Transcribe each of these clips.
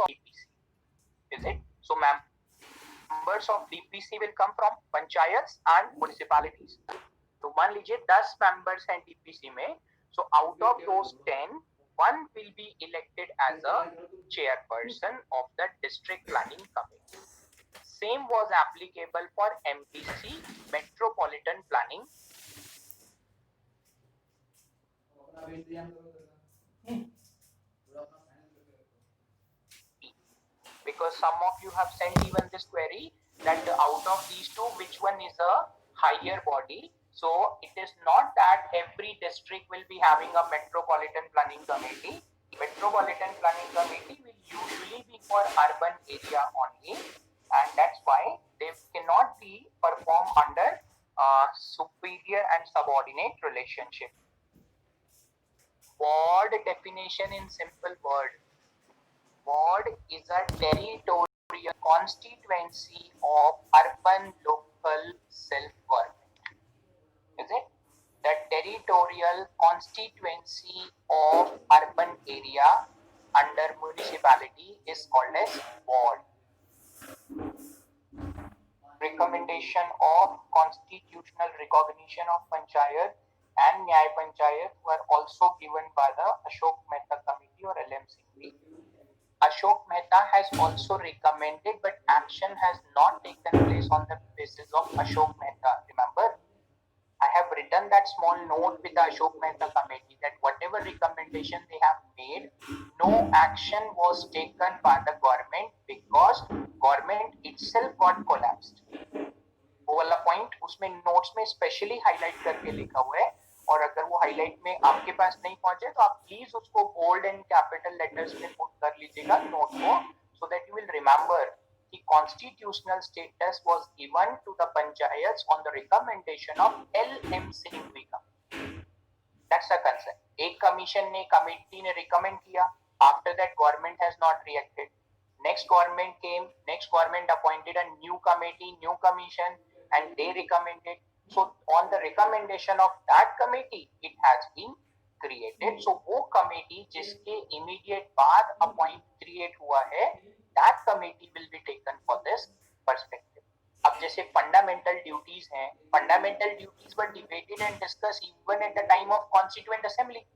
of DPC. Is it? So members of DPC will come from panchayats and municipalities. तो मान लीजिए 10 members हैं DPC में. So out of those 10, one will be elected as a chairperson of the district planning committee. Same was applicable for MPC, Metropolitan Planning. Because some of you have sent even this query that out of these two, which one is a higher body? So it is not that every district will be having a Metropolitan Planning Committee. Metropolitan Planning Committee will usually be for urban area only, and that's why they cannot be performed under superior and subordinate relationship. Ward definition in simple word. Ward is a territorial constituency of urban local self-government. Is it? The territorial constituency of urban area under municipality is called as ward. Recommendation of constitutional recognition of panchayat and Nyay Panchayat were also given by the Ashok Mehta Committee or LM Singhvi. Ashok Mehta has also recommended, but action has not taken place on the basis of Ashok Mehta. Remember, I have written that small note with the Ashok Mehta Committee that whatever recommendation they have made, no action was taken by the government because government itself got collapsed. वो वाला point उसमें notes में specially highlight करके लिखा हुआ है, और अगर वो हाईलाइट में आपके पास नहीं पहुंचे तो आप प्लीज उसको बोल्ड एंड कैपिटल लेटर्स में पुट कर लीजिएगा नोट को, so that you will remember कि constitutional status was given to the panchayats on the recommendation of LM Singhvi का. That's the concern. एक कमीशन ने कमिटी ने रिकमेंड किया, after that government has not reacted. Next government came, next government appointed a new committee, new commission, and they recommended. So on the recommendation of that committee, it has been created. So वो committee जिसके immediate बाद appoint create हुआ है, that committee will be taken for this perspective. अब जैसे fundamental duties हैं, fundamental duties were debated and discussed even at the time of Constituent Assembly,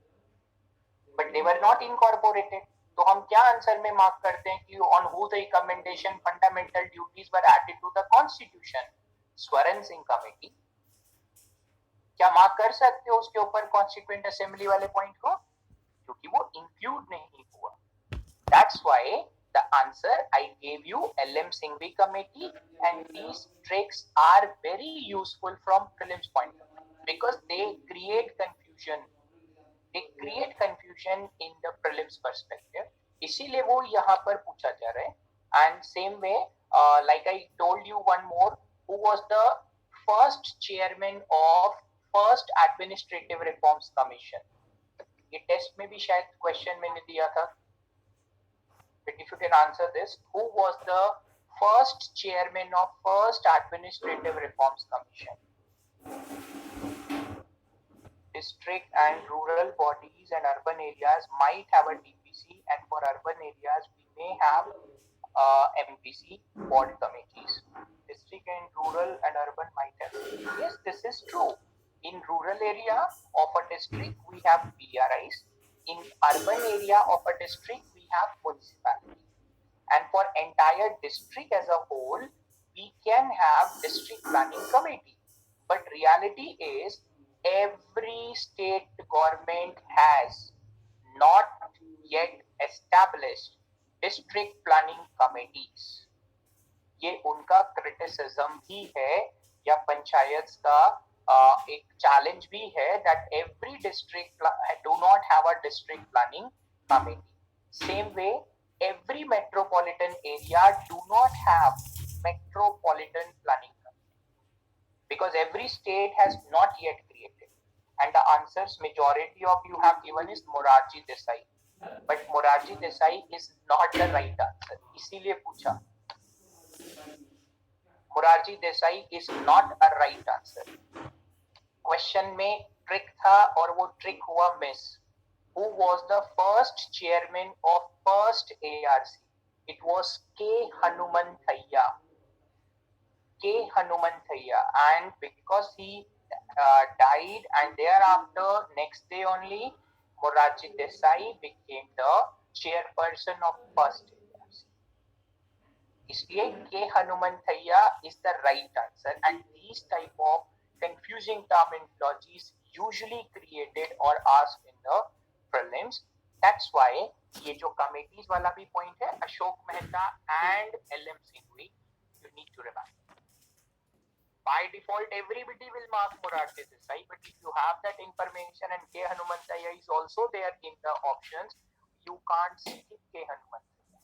but they were not incorporated. तो हम क्या answer में mark करते हैं कि on who the recommendation fundamental duties were added to the constitution? Swaran Singh committee. क्या mark कर सकते हो उसके ऊपर कॉन्स्टिट्यूएंट असेंबली वाले पॉइंट को? क्योंकि वो इंक्लूड नहीं हुआ. That's why the answer I give you LM Singhvi committee, and these tricks are very useful from prelims point of view because they create confusion. They create confusion in the prelims perspective. इसीलिए वो यहाँ पर पूछा जा रहा है. And same way, like I told you one more, who was the first chairman of first administrative reforms commission? ये test में भी शायद क्वेश्चन मैंने दिया था. But if you can answer this, who was the first chairman of first administrative reforms commission? District and rural bodies and urban areas might have a DPC, and for urban areas we may have MPC board committees. District and rural and urban might have. Yes, this is true. In rural area of a district we have BRIs. In urban area of a district we have municipality. And for entire district as a whole we can have district planning committee. But reality is every state government has not yet established district planning committees. ये उनका criticism भी है या पंचायत का एक challenge भी है that every district do not have a district planning committee. Same way, every metropolitan area do not have metropolitan planning committee because every state has not yet created. And the answers majority of you have given is Morarji Desai, but Morarji Desai is not the right answer. इसीलिए पूछा. Morarji Desai is not a right answer. Question में trick था और वो trick हुआ miss. Who was the first chairman of first ARC? It was K. Hanumanthayya. K. Hanumanthayya, and because he died, and thereafter next day only Morarji Desai became the chairperson of first ARC. इसलिए K. Hanumanthayya is the right answer, and these type of confusing terminologies usually created or asked in the prelims. That's why ये जो committees वाला भी point है, Ashok Mehta and LM Singhvi, you need to remember. By default, everybody will mark Morarji Desai, but if you have that information and K. Hanumanthayya is also there in the options, you can't skip K. Hanumanthayya.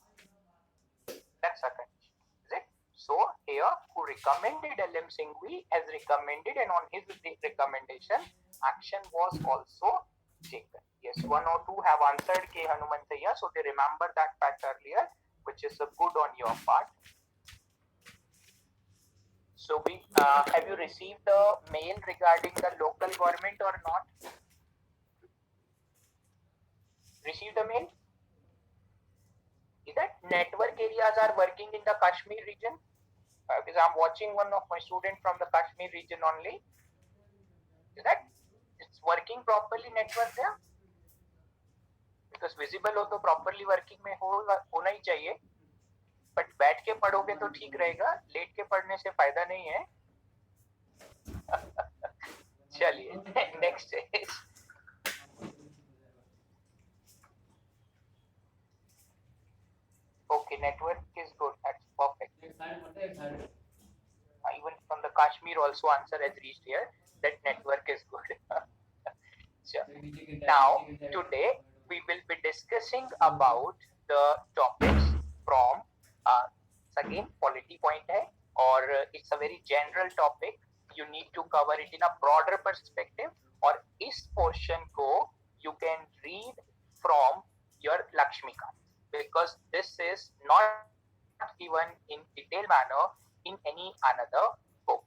That's a condition, is it? So here, who recommended LM Singhvi has recommended, and on his recommendation, action was also taken. Yes, one or two have answered K. Hanumanthayya, so they remember that fact earlier, which is a good on your part. So we have you received the mail regarding the local government or not? Received the mail? Is that network areas are working in the Kashmir region? Because I'm watching one of my students from the Kashmir region only. Is that it's working properly network there? Because visible हो तो properly working में होना ही चाहिए. But बैठ के पढ़ोगे तो ठीक रहेगा, लेट के पढ़ने से फायदा नहीं है. चलिए next is okay, network is good, that's perfect. Even from the Kashmir also answer has reached here that network is good. So, now today we will be discussing about the topics from again polity point hai, or it's a very general topic. You need to cover it in a broader perspective, or is portion ko you can read from your Lakshmikant, because this is not given in detailed manner in any another book.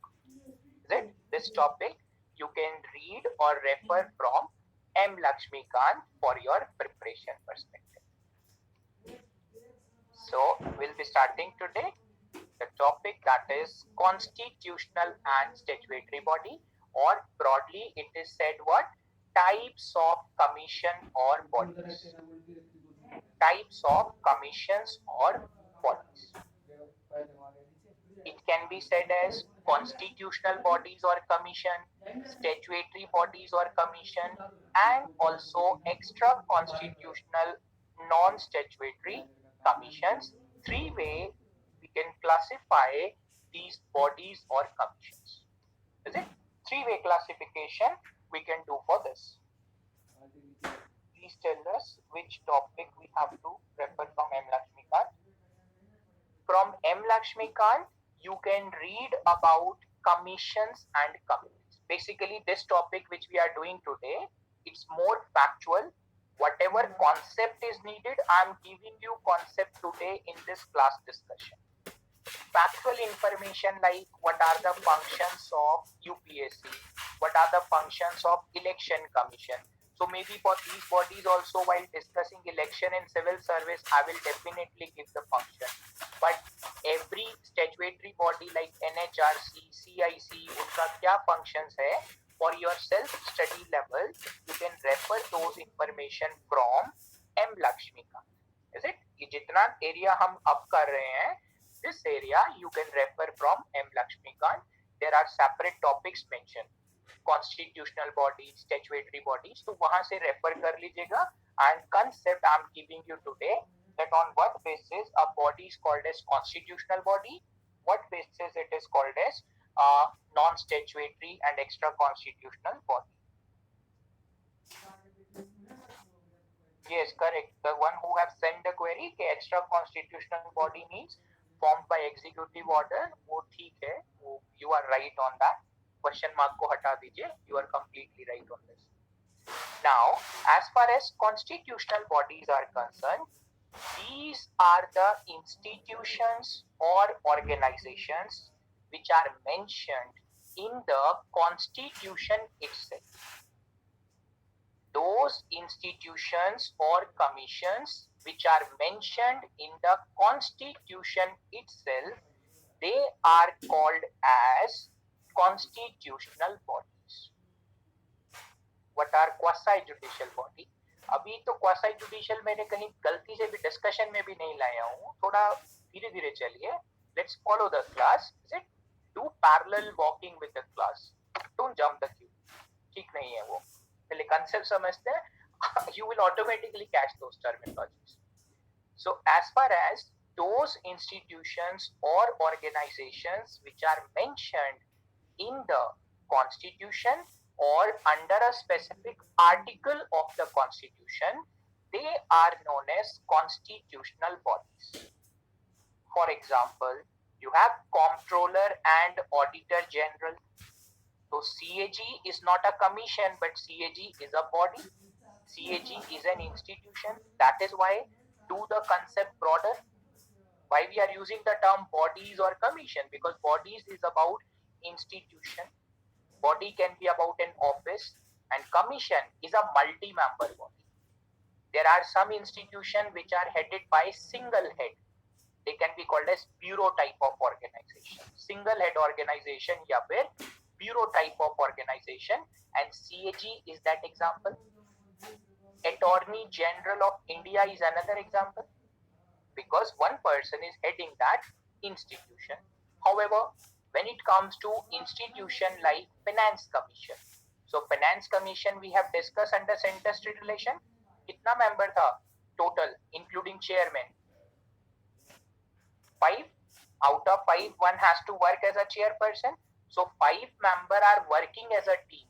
Is it? This topic you can read or refer from M. Lakshmikant for your preparation perspective. So we'll be starting today the topic that is constitutional and statutory body, or broadly it is said what? Types of commission or bodies. Types of commissions or bodies. It can be said as constitutional bodies or commission, statutory bodies or commission, and also extra constitutional non-statutory commissions. Three ways we can classify these bodies or commissions. Is it? Three-way classification we can do for this. Please tell us which topic we have to refer from M. Lakshmikant. From M. Lakshmikant, you can read about commissions and committees. Basically, this topic which we are doing today, it's more factual. Whatever concept is needed, I am giving you concept today in this class discussion. Factual information like what are the functions of UPSC, what are the functions of election commission. So maybe for these bodies also, while discussing election and civil service, I will definitely give the function. But every statutory body like NHRC, CIC, उनका क्या functions है, for your self-study level, you can refer those information from M. Lakshmikant. Is it? ये जितना area हम अब कर रहे हैं, this area you can refer from M. Lakshmikant. There are separate topics mentioned. Constitutional bodies, statutory bodies, तो वहां से refer कर लीजिएगा. And concept I am giving you today, that on what basis a body is called as constitutional body, what basis it is called as non-statutory and extra constitutional body. Yes, correct. The one who have sent the query कि extra constitutional body means formed by executive order, वो ठीक है, you are right on that. Question mark को हटा दीजिए. You are completely right on this. Now, as far as constitutional bodies are concerned, these are the institutions or organizations which are mentioned in the constitution itself. Those institutions or commissions which are mentioned in the constitution itself, they are called as constitutional bodies. What are quasi judicial body? अभी तो quasi judicial मैंने कहीं गलती से भी discussion में भी नहीं लाया हूँ, थोड़ा धीरे धीरे चलिए. Let's follow the class. Is it do parallel walking with the class, don't jump the Q. ठीक नहीं है वो, पहले कंसेप्ट समझते हैं. You will automatically catch those terminologies. So as far as those institutions or organizations which are mentioned in the constitution or under a specific article of the constitution, they are known as constitutional bodies. For example, you have comptroller and auditor general. So CAG is not a commission, but CAG is a body. CAG is an institution. That is why, do the concept broader. Why we are using the term bodies or commission? Because bodies is about institution. Body can be about an office, and commission is a multi-member body. There are some institutions which are headed by single head. They can be called as bureau type of organization. Single head organization या फिर bureau type of organization, and CAG is that example. Attorney General of India is another example, because one person is heading that institution. However, when it comes to institution like Finance Commission, so Finance Commission we have discussed under center state relation. कितना member था total including chairman? 5. Out of 5, one has to work as a chairperson. So 5 member are working as a team.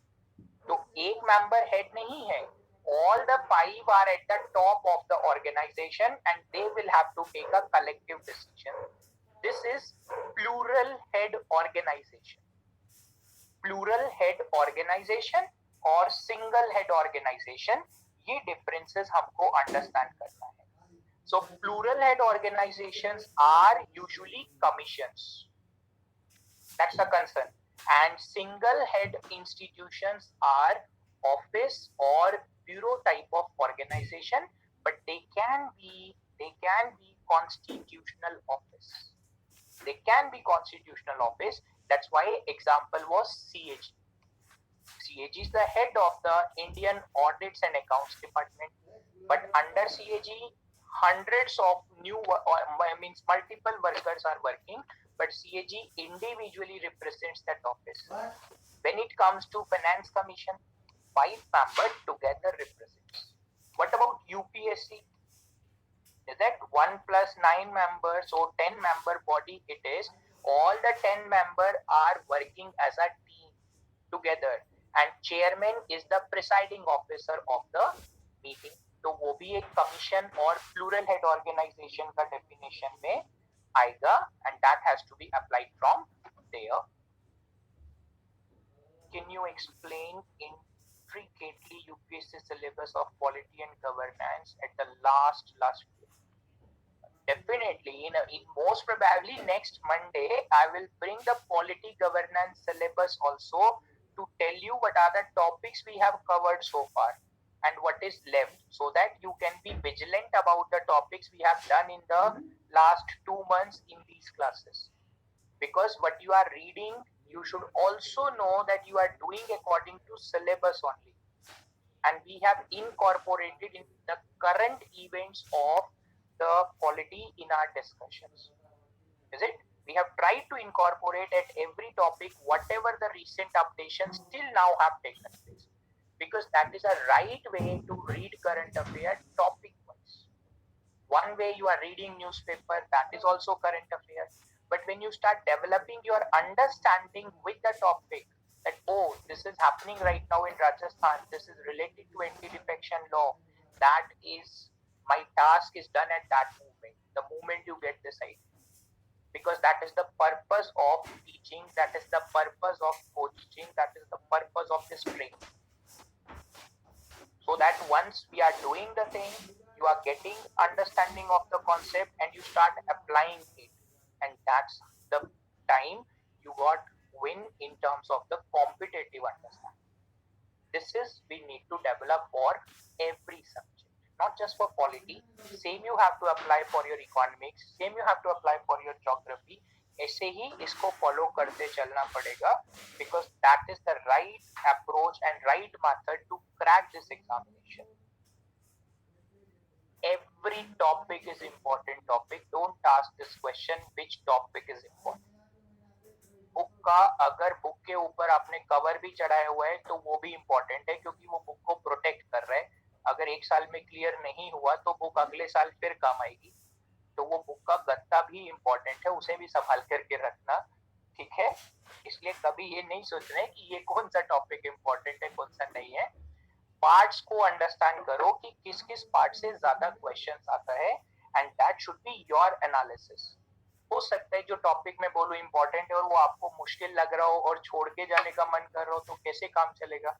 तो एक member head नहीं है. All the 5 are at the top of the organization and they will have to take a collective decision. This is plural head organization. Plural head organization और single head organization, ये differences हमको understand करना है. So plural head organizations are usually commissions. That's the concern. And single head institutions are office or bureau type of organization, but they can be constitutional office. They can be constitutional office. That's why example was CAG. CAG is the head of the Indian Audits and Accounts Department, but under CAG hundreds of multiple workers are working, but CAG individually represents that office. When it comes to Finance Commission, 5 members together represents. What about UPSC? Is that 1 plus 9 members, so 10 member body it is. All the 10 members are working as a team together, and chairman is the presiding officer of the meeting. तो वो भी एक commission और plural head organization का definition में आएगा, and that has to be applied from there. Can you explain intricately UPSC syllabus of polity and governance at the last year? Definitely, in most probably next Monday, I will bring the polity governance syllabus also to tell you what are the topics we have covered so far and what is left, so that you can be vigilant about the topics we have done in the last 2 months in these classes. Because what you are reading, you should also know that you are doing according to syllabus only. And we have incorporated in the current events of the polity in our discussions. Is it? We have tried to incorporate at every topic whatever the recent updations till now have taken place, because that is a right way to read current affairs topic wise. One way you are reading newspaper, that is also current affairs. But when you start developing your understanding with the topic, that oh, this is happening right now in Rajasthan, this is related to anti-defection law, that is, my task is done at that moment, the moment you get this idea. Because that is the purpose of teaching, that is the purpose of coaching, that is the purpose of this training. So that once we are doing the thing, you are getting understanding of the concept and you start applying it. And that's the time you got win in terms of the competitive understanding. This is we need to develop for every subject. not just for polity. Same you have to apply for your economics, same you have to apply for your geography. ऐसे ही इसको follow करते चलना पड़ेगा, because that is the right approach and right method to crack this examination. Every topic is important topic. Don't ask this question which topic is important. Book का अगर book के ऊपर आपने कवर भी चढ़ाया हुआ है तो वो भी इम्पोर्टेंट है, क्योंकि वो बुक को प्रोटेक्ट कर रहा है. अगर एक साल में क्लियर नहीं हुआ तो बुक अगले साल फिर काम आएगी. तो वो बुक का गत्ता भी इम्पोर्टेंट है, उसे भी संभाल करके रखना. ठीक है, इसलिए कभी ये नहीं सोचना है कि ये कौन सा टॉपिक इम्पोर्टेंट है कौन सा नहीं है. पार्ट्स को अंडरस्टैंड करो कि किस किस पार्ट से ज्यादा क्वेश्चंस आता है, and that should be your analysis. हो सकता है जो टॉपिक मैं बोलूं इंपॉर्टेंट है और वो आपको मुश्किल लग रहा हो और छोड़ के जाने का मन कर रहा हो, तो कैसे काम चलेगा.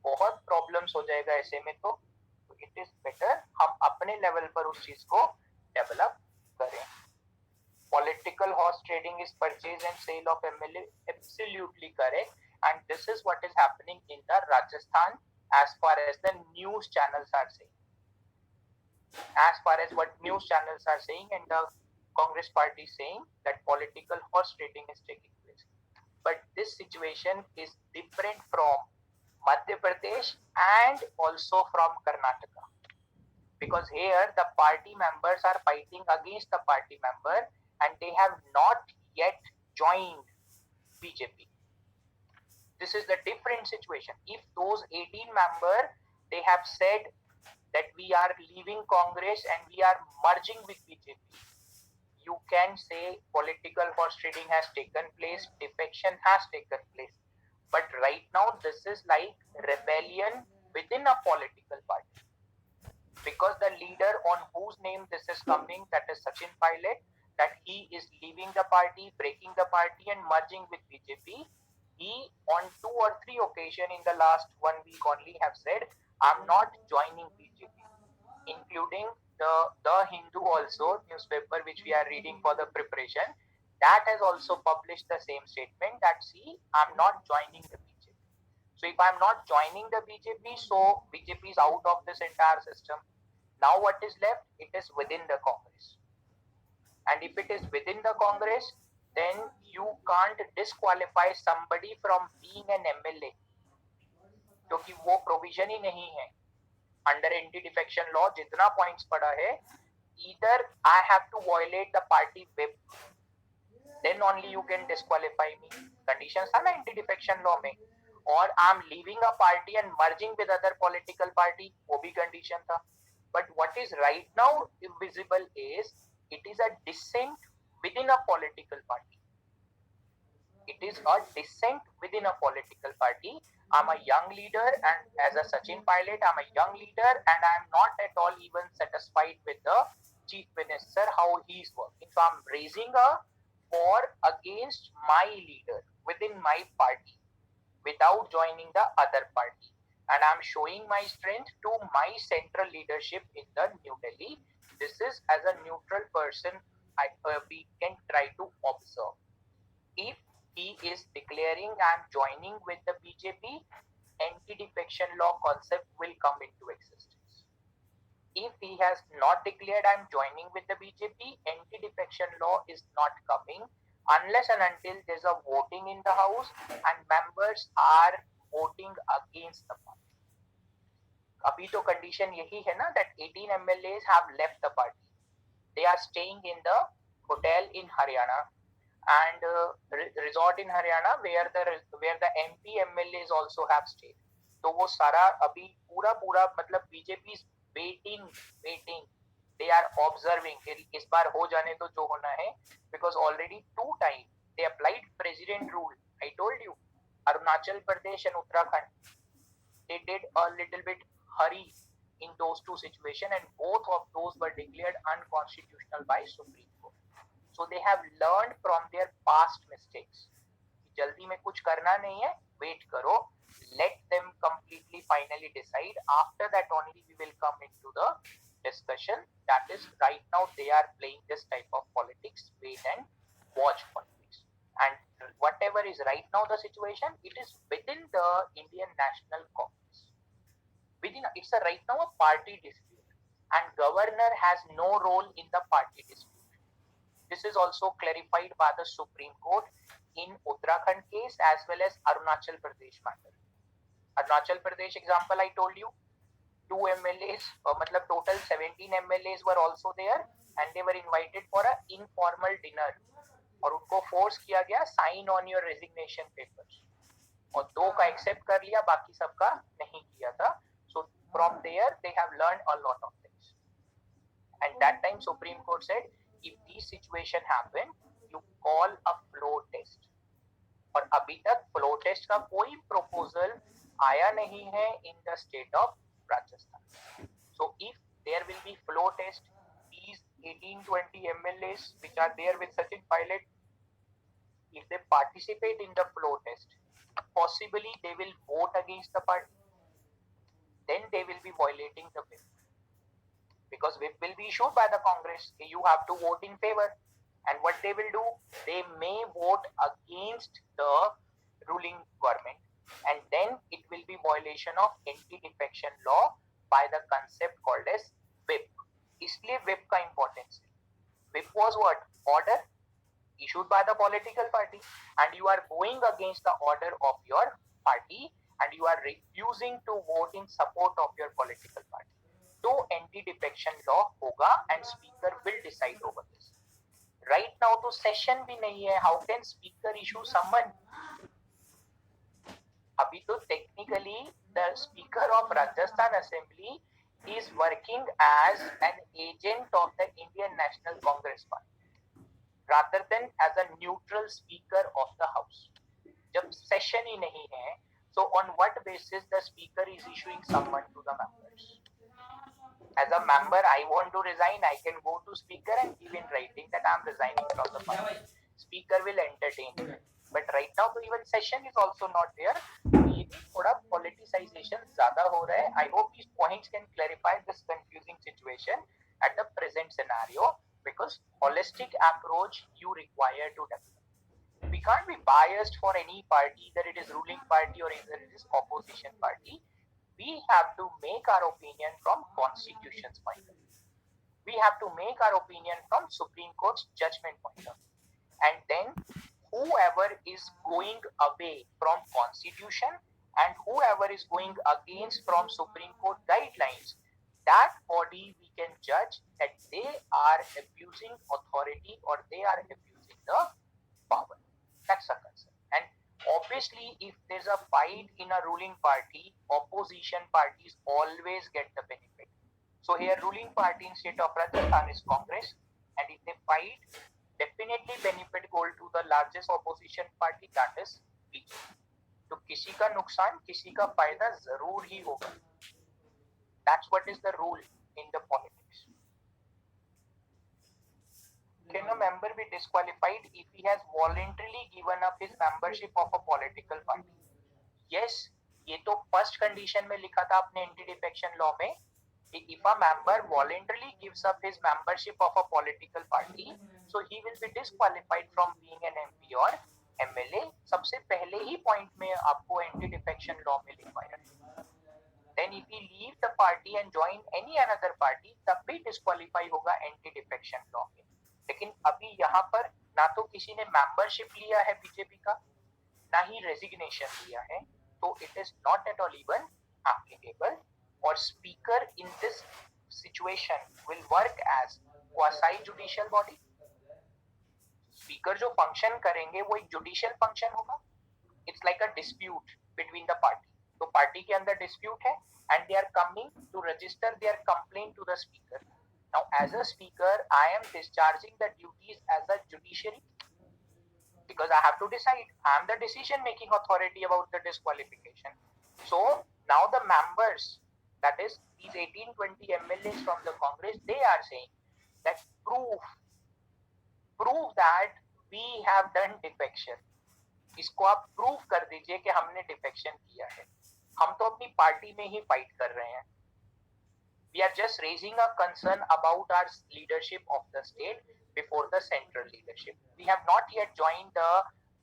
बहुत प्रॉब्लम्स हो जाएगा ऐसे में. तो इट इज बेटर हम अपने लेवल पर उस चीज को डेवलप करें. Political horse trading is purchase and sale of MLA. Absolutely correct. And this is what is happening in the Rajasthan as far as the news channels are saying. As far as what news channels are saying, and the Congress party is saying that political horse trading is taking place. But this situation is different from Madhya Pradesh and also from Karnataka. Because here the party members are fighting against the party member, and they have not yet joined BJP. This is the different situation. If those 18 members, they have said that we are leaving Congress and we are merging with BJP, you can say political horse trading has taken place, defection has taken place. But right now, this is like rebellion within a political party. Because the leader on whose name this is coming, that is Sachin Pilot, that he is leaving the party, breaking the party and merging with BJP. He on 2 or 3 occasions in the last 1 week only have said, I'm not joining BJP, including the Hindu also newspaper which we are reading for the preparation, that has also published the same statement that see, I'm not joining the BJP. So if I'm not joining the BJP, so BJP is out of this entire system. Now what is left? It is within the Congress. And if it is within the Congress, then you can't disqualify somebody from being an MLA, क्योंकि वो provision ही नहीं है. Under anti defection law जितना points पड़ा है, either I have to violate the party whip, then only you can disqualify me. Conditions था ना anti defection law में. और I'm leaving a party and merging with other political party, वो भी condition था. But what is right now visible is it is a dissent within a political party. It is a dissent within a political party. I'm a young leader, and as a Sachin Pilot, I'm a young leader, and I'm not at all even satisfied with the chief minister, how he's working. So I'm raising a war against my leader within my party without joining the other party. And I'm showing my strength to my central leadership in the New Delhi. This is as a neutral person, we can try to observe. If he is declaring I'm joining with the BJP, anti-defection law concept will come into existence. If he has not declared I'm joining with the BJP, anti-defection law is not coming unless and until there's a voting in the house and members are voting against the party. अभी तो condition यही है ना that 18 MLAs have left the party. They are staying in the hotel in Haryana and resort in Haryana where the MP MLAs also have stayed. तो वो सारा अभी पूरा मतलब BJP is waiting. They are observing. इस बार हो जाने तो जो होना है, because already 2 times they applied president rule. I told you, Arunachal Pradesh and Uttarakhand, they did a little bit hurry in those 2 situations, and both of those were declared unconstitutional by Supreme Court. So they have learned from their past mistakes. जल्दी में कुछ करना नहीं है, wait करो, let them completely finally decide. After that only we will come into the discussion. That is, right now they are playing this type of politics, wait and watch politics. And whatever is right now the situation, it is within the Indian National Congress. it's right now a party dispute, and governor has no role in the party dispute. This is also clarified by the Supreme Court in Uttarakhand case as well as Arunachal Pradesh matter. Arunachal Pradesh example I told you, 2 MLAs, matlab total 17 MLAs were also there, and they were invited for an informal dinner, और उनको force किया गया sign on your resignation papers, और 2 का accept कर लिया, बाकी सबका नहीं किया था. So from there they have learned a lot of things, and that time Supreme Court said if this situation happen you call a flow test, और अभी तक फ्लो टेस्ट का कोई प्रपोजल आया नहीं है in the state of Rajasthan. So if there will be flow test, these 18-20 MLAs which are there with Sachin Pilot, if they participate in the flow test, possibly they will vote against the party, then they will be violating the whip, because whip will be issued by the Congress. You have to vote in favor, and what they will do, they may vote against the ruling government, and then it will be violation of anti-defection law by the concept called as whip. इसलिए whip का importance है. Whip was what? Order issued by the political party, and you are going against the order of your party, and you are refusing to vote in support of your political party. तो anti-defection law होगा, and speaker will decide over this. Right now तो session भी नहीं है. How can speaker issue summon? अभी तो technically the speaker of Rajasthan Assembly is working as an agent of the Indian National Congress Party rather than as a neutral speaker of the house. जब session ही नहीं है, so on what basis the speaker is issuing summon to the members? As a member, I want to resign, I can go to speaker and give in writing that I am resigning from the party. Speaker will entertain it. But right now, तो even session is also not there. ये थोड़ा politicization ज़्यादा हो रहा है. I hope these points can clarify this confusing situation at the present scenario, because holistic approach you require to develop. We can't be biased for any party, either it is ruling party or either it is opposition party. We have to make our opinion from Constitution's point of view. We have to make our opinion from Supreme Court's judgment point of view. And then whoever is going away from Constitution and whoever is going against from Supreme Court guidelines, that body we can judge that they are abusing authority or they are abusing the power. That's a concern. And obviously, if there's a fight in a ruling party, opposition parties always get the benefit. So here ruling party in state of Rajasthan is Congress, and if they fight, definitely benefit go to the largest opposition party, that is BJP. तो किसी का नुकसान किसी का फायदा जरूर ही होगा. That's what is the rule in the politics. Can a member be disqualified if he has voluntarily given up his membership of a political party? Yes, ये तो first condition में लिखा था अपने anti-defection law में, if a member voluntarily gives up his membership of a political party, so he will be disqualified from being an MP or MLA. सबसे पहले ही point में आपको anti-defection law में लिखवाया है. Then if he leave the party and join any another party, तब भी disqualify होगा anti-defection law में. लेकिन अभी यहाँ पर ना तो किसी ने membership लिया है बीजेपी का, ना ही resignation लिया है, तो it is not at all even applicable. Or speaker in this situation will work as quasi judicial body. Speaker जो function करेंगे वो एक judicial function होगा. It's like a dispute between the party. तो party के अंदर dispute है and they are coming to register their complaint to the speaker. Now as a speaker, I am discharging the duties as a judiciary because I have to decide. I am the decision making authority about the disqualification. So now the members, that is these 18-20 MLAs from the Congress, they are saying that prove that we have done defection. इसको आप prove कर दीजिए कि हमने defection किया है. हम तो अपनी पार्टी में ही fight कर रहे हैं. We are just raising a concern about our leadership of the state before the central leadership. We have not yet joined the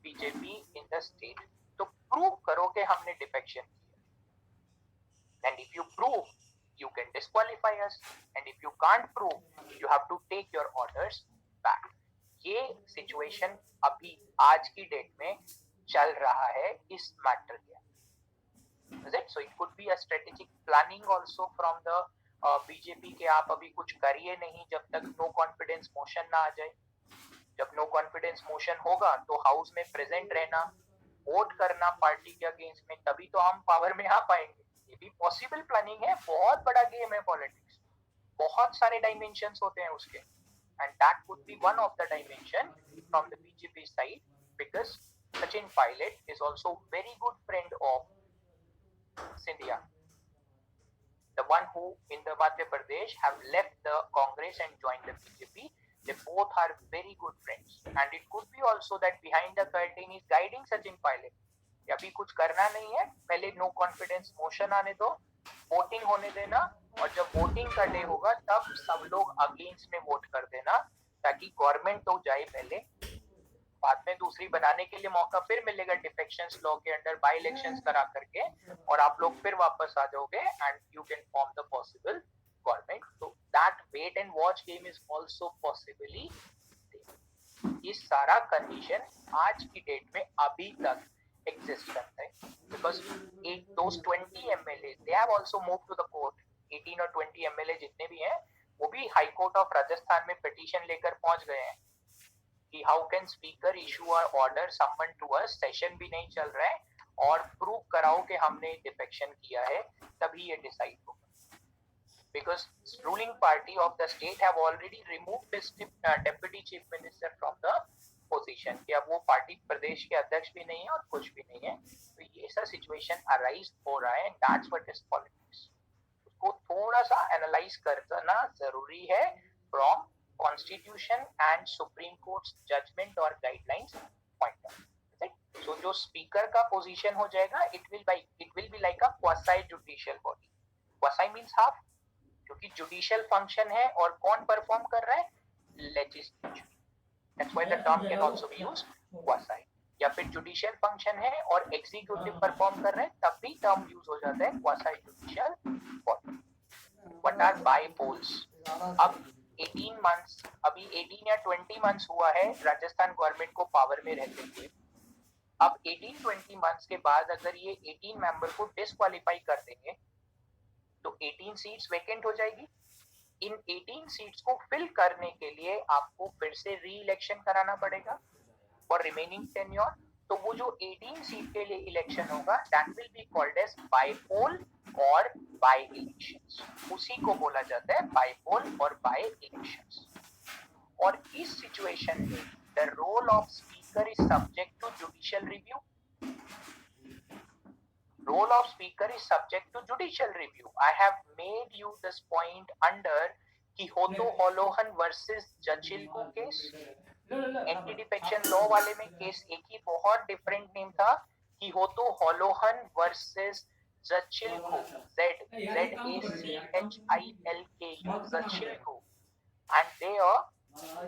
BJP in the state. तो prove करो कि हमने defection किया. And if you prove, you can disqualify us, and if you can't prove, you have to take your orders back. ये situation अभी आज की date में चल रहा है इस मैटर के, is it? So it could be a strategic planning also from the BJP के, आप अभी कुछ करिए नहीं जब तक नो कॉन्फिडेंस मोशन ना आ जाए। जब नो कॉन्फिडेंस मोशन होगा तो हाउस में प्रेजेंट रहना, वोट करना पार्टी के अगेंस्ट में, तभी तो हम पावर में आ पाएंगे। ये भी पॉसिबल प्लानिंग है, बहुत बड़ा गेम है पॉलिटिक्स, बहुत सारे डायमेंशंस होते हैं उसके, and that could be one of the dimension from the BJP side, because Sachin Pilot is also very good friend of Scindia, the one who in the Madhya Pradesh have left the Congress and joined the BJP. They both are very good friends, and it could be also that behind the curtain is guiding Sachin Pilot. अभी कुछ करना नहीं है, पहले no confidence motion आने दो, voting होने देना, और जब वोटिंग का डे होगा तब सब लोग अगेंस्ट में वोट कर देना, ताकि गवर्नमेंट तो जाए पहले, बाद में दूसरी बनाने के लिए मौका फिर मिलेगा डिफेक्शंस लॉ के अंडर बाय इलेक्शंस करा करके, और आप लोग फिर वापस आ जाओगे and you can form the possible government. तो that wait and watch game is also possibly. ये सारा कंडीशन आज की डेट में अभी तक एग्जिस्ट करता है, because those 20 MLAs they have also moved to the court। 18 और 20 MLA जितने भी हैं वो भी हाई कोर्ट ऑफ राजस्थान में पिटीशन लेकर पहुंच गए हैं कि how can speaker issue a order someone to us, session भी नहीं चल रहा है और प्रूव कराओ कि हमने डिफेक्शन किया है, तभी ये डिसाइड होगा। Because ruling party of the state have already removed this deputy chief minister from the position, कि अब वो पार्टी प्रदेश के अध्यक्ष भी नहीं है और कुछ भी नहीं है। तो ये ऐसा सिचुएशन अराइज हो रहा है, that's what is politics। उसको थोड़ा सा एनालाइज करना जरूरी है from constitution and supreme court's judgment और guidelines point of view। so जो स्पीकर का पोजीशन हो जाएगा, it will be like a quasi judicial body। quasi means half, क्योंकि जुडिशियल फंक्शन है और कौन परफॉर्म कर रहा है, legislature. That's why the term can also be used quasi. या फिर जुडिशियल फंक्शन है और एग्जीक्यूटिव परफॉर्म कर रहे हैं, तब भी टर्म यूज हो जाता है quasi judicial body. What are bypolls? अब 18 मंथ्स, अभी 18 या 20 मंथ्स हुआ है राजस्थान गवर्नमेंट को पावर में रहते हुए। अब 18-20 मंथ्स के बाद अगर ये 18 मेंबर को डिस्क्वालीफाई कर देंगे तो 18 सीट्स वैकेंट हो जाएगी। इन 18 सीट्स को फिल करने के लिए आपको फिर से री इलेक्शन कराना पड़ेगा फॉर रिमेनिंग टेन्योर। तो वो जो 18 सीट के लिए इलेक्शन होगा, that will be called as bypoll और बाय इलेक्शंस। उसी को बोला जाता है बायपोल और बाय इलेक्शंस। और इस सिचुएशन में the role of speaker is subject to judicial review. Role of speaker is subject to judicial review. I have made you this point under Kihoto Holohan versus Jachilko case। Anti defection law वाले में case एक ही, बहुत different name था, Kihoto Holohan versus Jachilko, ZACHILKU, Jachilko। and there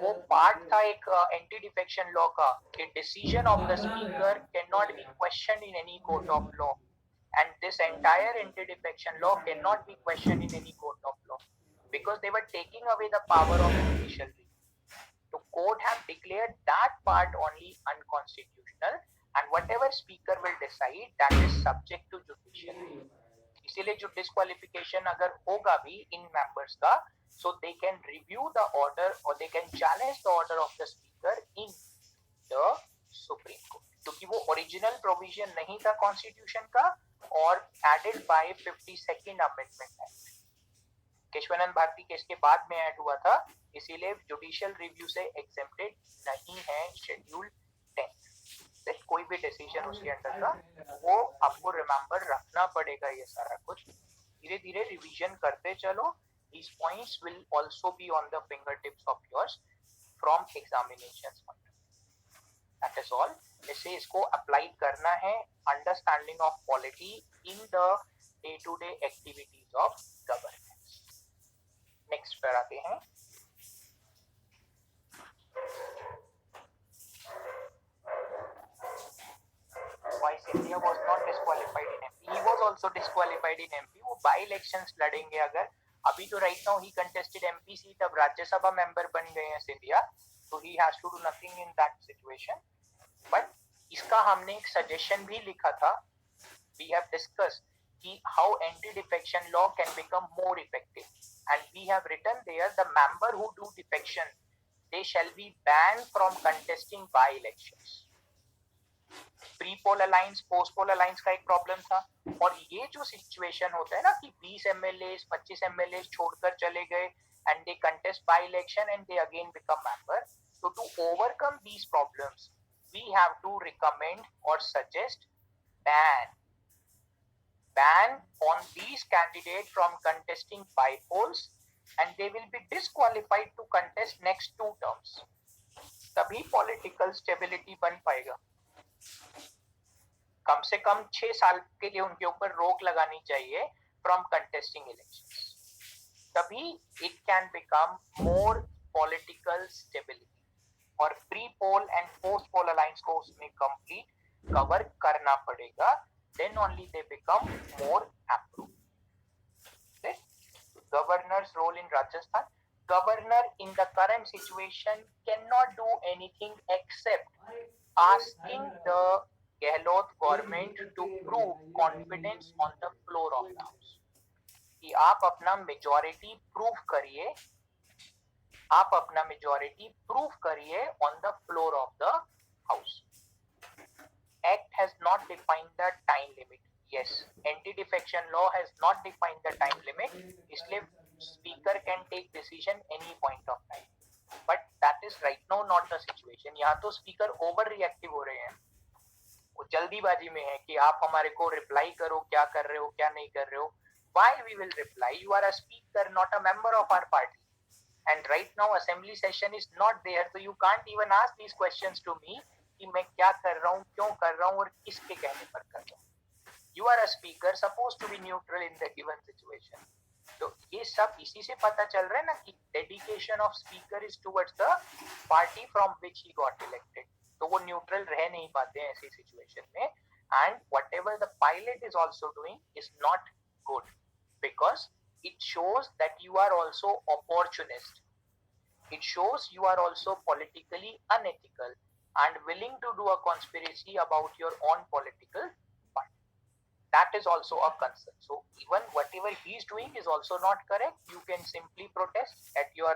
वो part था एक anti defection law का कि decision of the speaker can not be question in any court of law, and this entire anti-defection law cannot be questioned in any court of law because they were taking away the power of judicial review. The court have declared that part only unconstitutional, and whatever speaker will decide, that is subject to judicial review. इसीलिए जो disqualification अगर होगा भी इन members का, so they can review the order or they can challenge the order of the speaker in the Supreme Court, क्योंकि वो original provision नहीं था कॉन्स्टिट्यूशन का और added by 52nd amendment act. Kesavananda Bharati case के बाद में ऐड हुआ था, इसीलिए जुडिशियल रिव्यू से एग्जेम्प्टेड नहीं है शेड्यूल 10। कोई भी डिसीजन उसके अंडर का, वो आपको रिमेंबर रखना पड़ेगा। ये सारा कुछ धीरे धीरे रिवीजन करते चलो। These points will also be on the fingertips of yours from examinations point। That is all। जैसे इसको अप्लाई करना है understanding of polity in the day to day activities of governance. Next पर आते हैं। Why Scindia was not disqualified in MP? He was also disqualified in MP। वो वो by elections लड़ेंगे अगर, अभी तो राइट नाउ ही कंटेस्टेड एमपी सीट, अब राज्यसभा मेंबर बन गए हैं सिंधिया, तो he has to do nothing in that situation. But इसका हमने एक सजेशन भी लिखा था, we have discussed how anti-defection law can become more effective, and we have written there the member who do defection, they shall be banned from contesting by elections. Pre poll alliance post poll alliance का एक problem था, और ये जो situation होता है ना कि 20 एमएलए 25 एमएलए छोड़कर चले गए and they contest by election and they again become member, so to overcome these problems we have to recommend or suggest ban on these candidates from contesting by polls, and they will be disqualified to contest next 2 terms. तभी political stability बन पाएगा. कम से कम 6 साल के लिए उनके ऊपर रोक लगानी चाहिए फ्रॉम कंटेस्टिंग इलेक्शंस, तभी it can become more political stability. और pre poll and post poll alliance को उसमें कंप्लीट कवर करना पड़ेगा, then only they become more approved. Okay? Governor's role in Rajasthan. Governor in the current situation cannot do anything except asking the Gehlot government to prove confidence on the floor of the house. कि आप अपना majority prove करिए, आप अपना majority prove करिए on the floor of the house. Act has not defined the time limit. Yes, anti-defection law has not defined the time limit. इसलिए speaker can take decision any point of time. But that is right now not the situation. यहाँ तो speaker over reactive हो रहे हैं, वो जल्दीबाजी में है कि आप हमारे को रिप्लाई करो, क्या कर रहे हो क्या नहीं कर रहे हो. Why we will reply? You are a speaker, not a member of our party. And right now assembly session is not there, so you can't even ask these questions to me कि मैं क्या कर रहा हूँ, क्यों कर रहा हूँ और किसके कहने पर कर रहा हूँ. You are a speaker supposed to be neutral in the given situation. तो ये सब इसी से पता चल रहा है ना कि dedication of speaker is towards the party from which he got elected. तो वो neutral रह नहीं पाते हैं ऐसी situation में, and whatever the pilot is also doing is not good because it shows that you are also opportunist. It shows you are also politically unethical and willing to do a conspiracy about your own political party. That is also a concern. So even whatever he is doing is also not correct. You can simply protest at your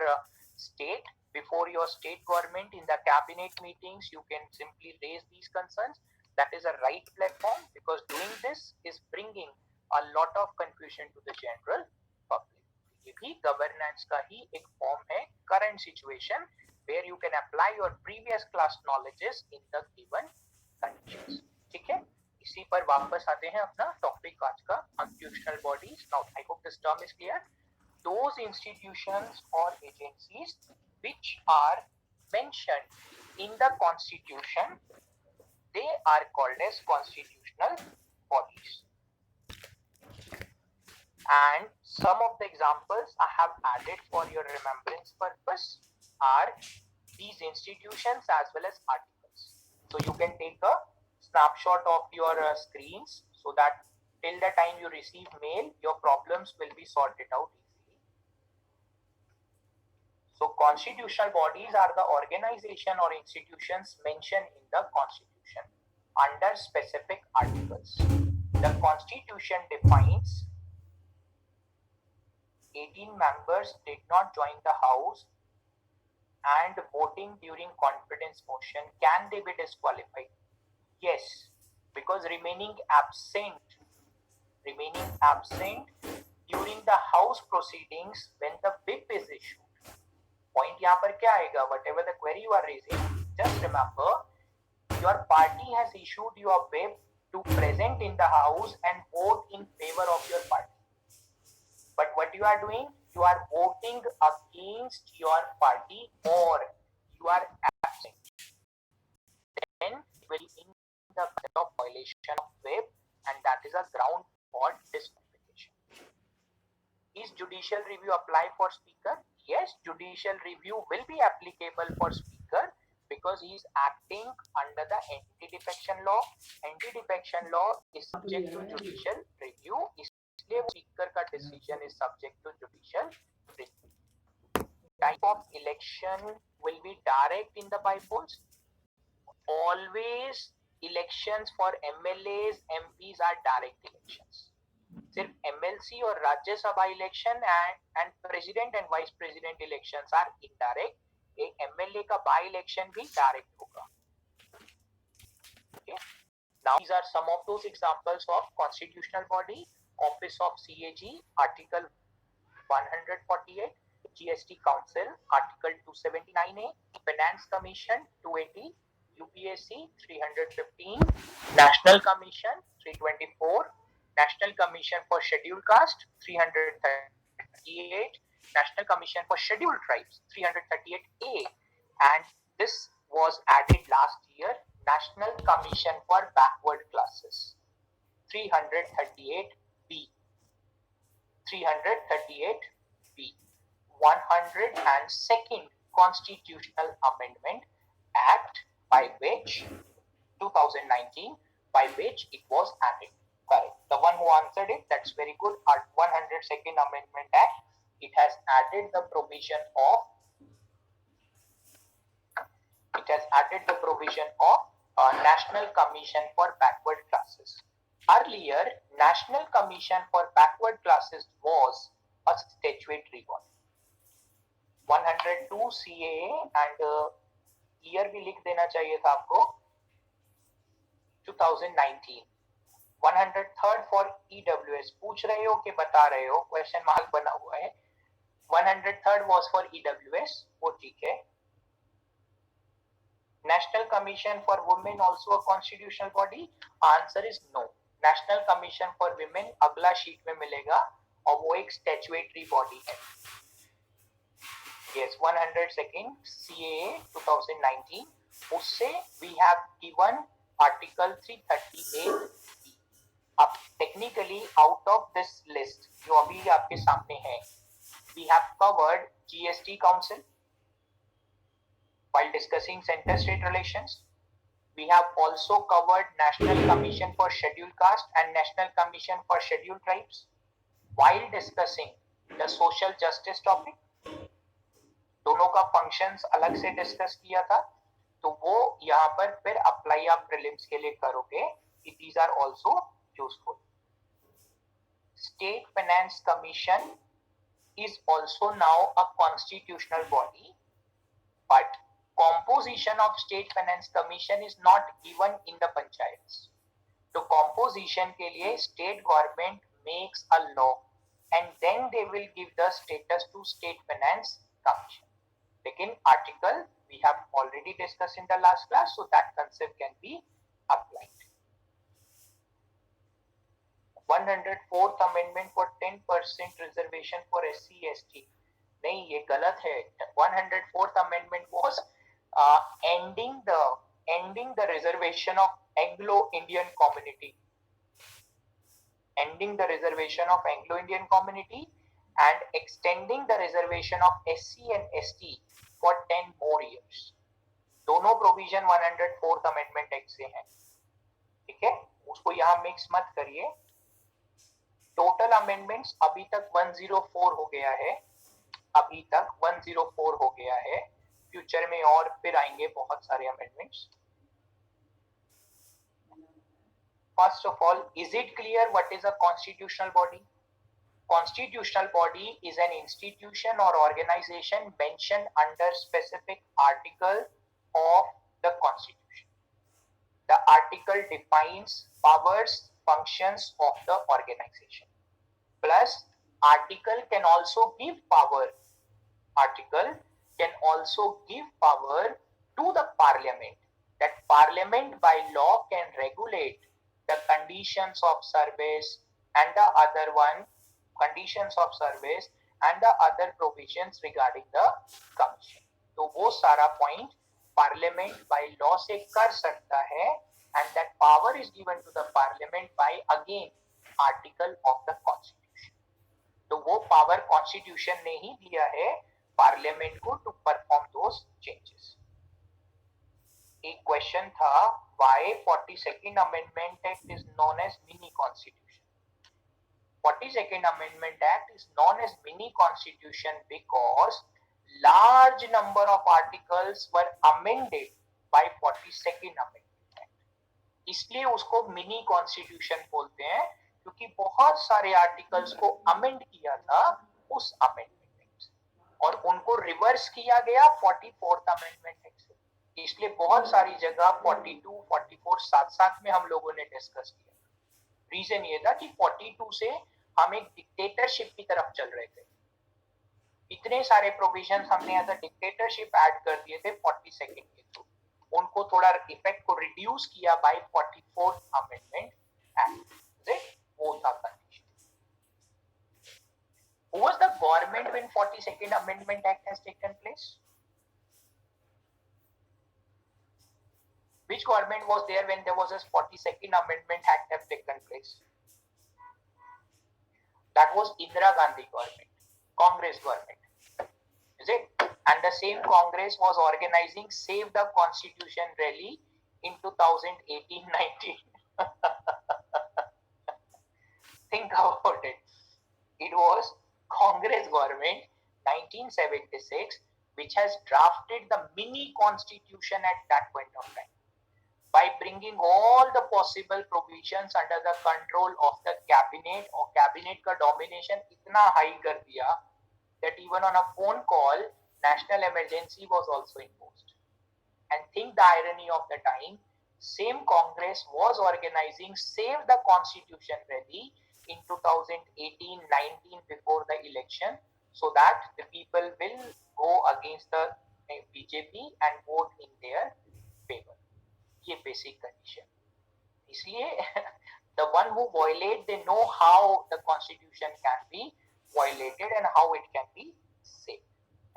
state, before your state government, in the cabinet meetings. You can simply raise these concerns. That is a right platform, because doing this is bringing a lot of confusion to the general public. ये भी governance का ही एक form है, current situation where you can apply your previous class knowledges in the given conditions. ठीक है, इसी पर वापस आते हैं अपना टॉपिक आज का, constitutional bodies. Now I hope this term is clear. Those institutions or agencies which are mentioned in the constitution, they are called as constitutional bodies. And some of the examples I have added for your remembrance purpose are these institutions as well as articles. So you can take a snapshot of your screens so that till the time you receive mail, your problems will be sorted out easily. So constitutional bodies are the organization or institutions mentioned in the constitution under specific articles. The constitution defines 18 members did not join the house and voting during confidence motion, can they be disqualified? Yes, because remaining absent during the house proceedings when the whip is issued. Point यहाँ पर क्या आएगा? Whatever the query you are raising, just remember your party has issued your whip to present in the house and vote in favor of your party. But what you are doing? You are voting against your party or you are absent. Then it will be in the violation of whip, and that is a ground for disqualification. Is judicial review apply for speaker? Yes, judicial review will be applicable for speaker because he is acting under the anti-defection law. Anti-defection law is subject to judicial review. इसलिए speaker का decision is subject to judicial review. Type of election will be direct in the bypolls. Always elections for MLAs, MPs are direct elections. सिर्फ MLC और Rajya Sabha election and president and vice president elections are indirect. एक MLA का by election भी direct होगा. Okay. Now these are some of those examples of constitutional body. Office of CAG, Article 148, GST Council, Article 279A, Finance Commission 280, UPSC 315, National Commission 324, National Commission for Scheduled Caste 338, National Commission for Scheduled Tribes 338A, and this was added last year, National Commission for Backward Classes 338B. 338B. 102nd Constitutional Amendment Act by which 2019 by which it was added. Correct. The one who answered it, that's very good. At 102nd Amendment Act, it has added the provision of National Commission for Backward Classes. Earlier, National Commission for Backward Classes was a statutory body. 102 CAA and year भी लिख देना चाहिए था आपको 2019. 103rd for EWS. पूछ रहे हो कि बता रहे हो, क्वेश्चन मार्क बना हुआ है. 103rd was for EWS. वो ठीक है. National Commission for Women also a constitutional body? Answer is no. National Commission for Women अगला शीट में मिलेगा और वो एक statutory body है. Yes, 102nd CAA 2019. उससे we have given Article 338. अब technically out of this list जो अभी आपके सामने है, we have covered GST Council while discussing center-state relations. We have also covered National Commission for Scheduled Caste and National Commission for Scheduled Tribes while discussing the social justice topic. दोनों का functions अलग से discuss किया था, तो वो यहाँ पर फिर apply आप prelims के लिए करोगे. These are also useful. State Finance Commission is also now a constitutional body, but composition of State Finance Commission is not given in the panchayats. तो composition के लिए state government makes a law and then they will give the status to State Finance Commission. लेकिन article we have already discussed in the last class, so that concept can be applied. 104th Amendment for 10% reservation for SC ST. नहीं, ये गलत है. 104th Amendment was ending the reservation of Anglo-Indian community. Ending the reservation of Anglo-Indian community and extending the reservation of SC and ST for 10 more years. दोनों provision 104th Amendment Act से हैं. ठीक है, उसको यहाँ मिक्स मत करिए. Total amendments अभी तक 104 हो गया है. अभी तक 104 हो गया है. फ्यूचर में और फिर आएंगे बहुत सारे amendments. First of all, is it clear what is a constitutional body? Constitutional body is an institution or organization mentioned under specific article of the Constitution. The article defines powers, functions of the organization. Plus, article can also give power. Article can also give power to the parliament. That parliament by law can regulate the conditions of service and the other one, conditions of service and the other provisions regarding the commission. तो वो सारा point parliament by law से कर सकता है, and that power is given to the parliament by again article of the constitution. तो वो power constitution ने ही दिया है parliament को to perform those changes. एक question था why 42nd Amendment Act is known as mini constitution. 42nd Amendment Act is known as mini constitution because large number of articles were amended by 42nd Amendment Act. इसलिए उसको mini constitution बोलते हैं क्योंकि बहुत सारे articles को amend किया था उस अमेंडमेंट से और उनको रिवर्स किया गया 44th अमेंडमेंट एक्ट से। इसलिए बहुत सारी जगह 42, 44 साथ साथ में हम लोगों ने डिस्कस किया। रीजन ये था कि 42 से हम एक डिक्टेटरशिप की तरफ चल रहे थे, इतने सारे प्रोविजंस हमने एज अ डिक्टेटरशिप ऐड कर दिए थे 42nd के थ्रू, उनको थोड़ा इफेक्ट को रिड्यूस किया बाय 44th अमेंडमेंट एक्ट। वो था condition. Who was the government when 42nd Amendment Act has taken place? Which government was there when there was a 42nd Amendment Act have taken place? That was Indira Gandhi government, Congress government. Is it? And the same Congress was organizing Save the Constitution rally in 2018-19. Think about it. It was Congress government 1976 which has drafted the mini constitution at that point of time by bringing all the possible provisions under the control of the cabinet, और cabinet का domination इतना high कर दिया that even on a phone call national emergency was also imposed. And think the irony of the time, same Congress was organizing Save the Constitution rally in 2018-19 before the election so that the people will go against the BJP and vote in their favor. ये basic condition. इसलिए the one who violate, they know how the constitution can be violated and how it can be saved.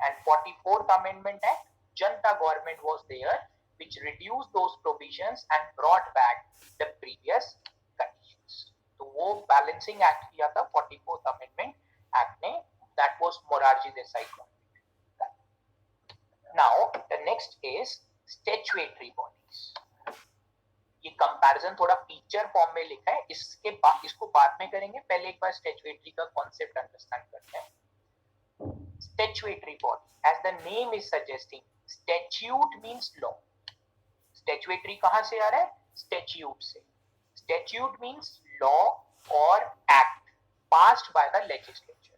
And 44th Amendment Act, Janta government was there which reduced those provisions and brought back the previous conditions. तो वो balancing act किया था 44th Amendment Act ने, that was Morarji Desai government. Now the next is statutory bodies. ये comparison थोड़ा feature form में लिखा है, इसके बाद इसको बाद में करेंगे, पहले एक बार स्टैट्यूटरी का कॉन्सेप्ट अंडरस्टैंड करते हैं। Statutory body, as the name is suggesting, statute means law. Statutory कहाँ से आ रहा है? Statute से. Statute means law or act passed by the legislature.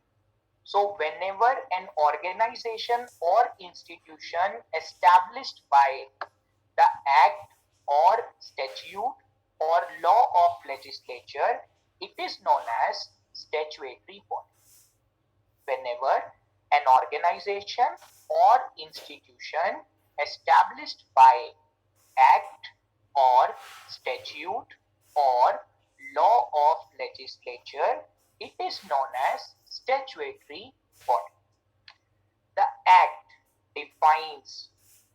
So whenever an organization or institution established by the act or statute or law of legislature, it is known as statutory body. Whenever an organization or institution established by act or statute or law of legislature, it is known as statutory body. The act defines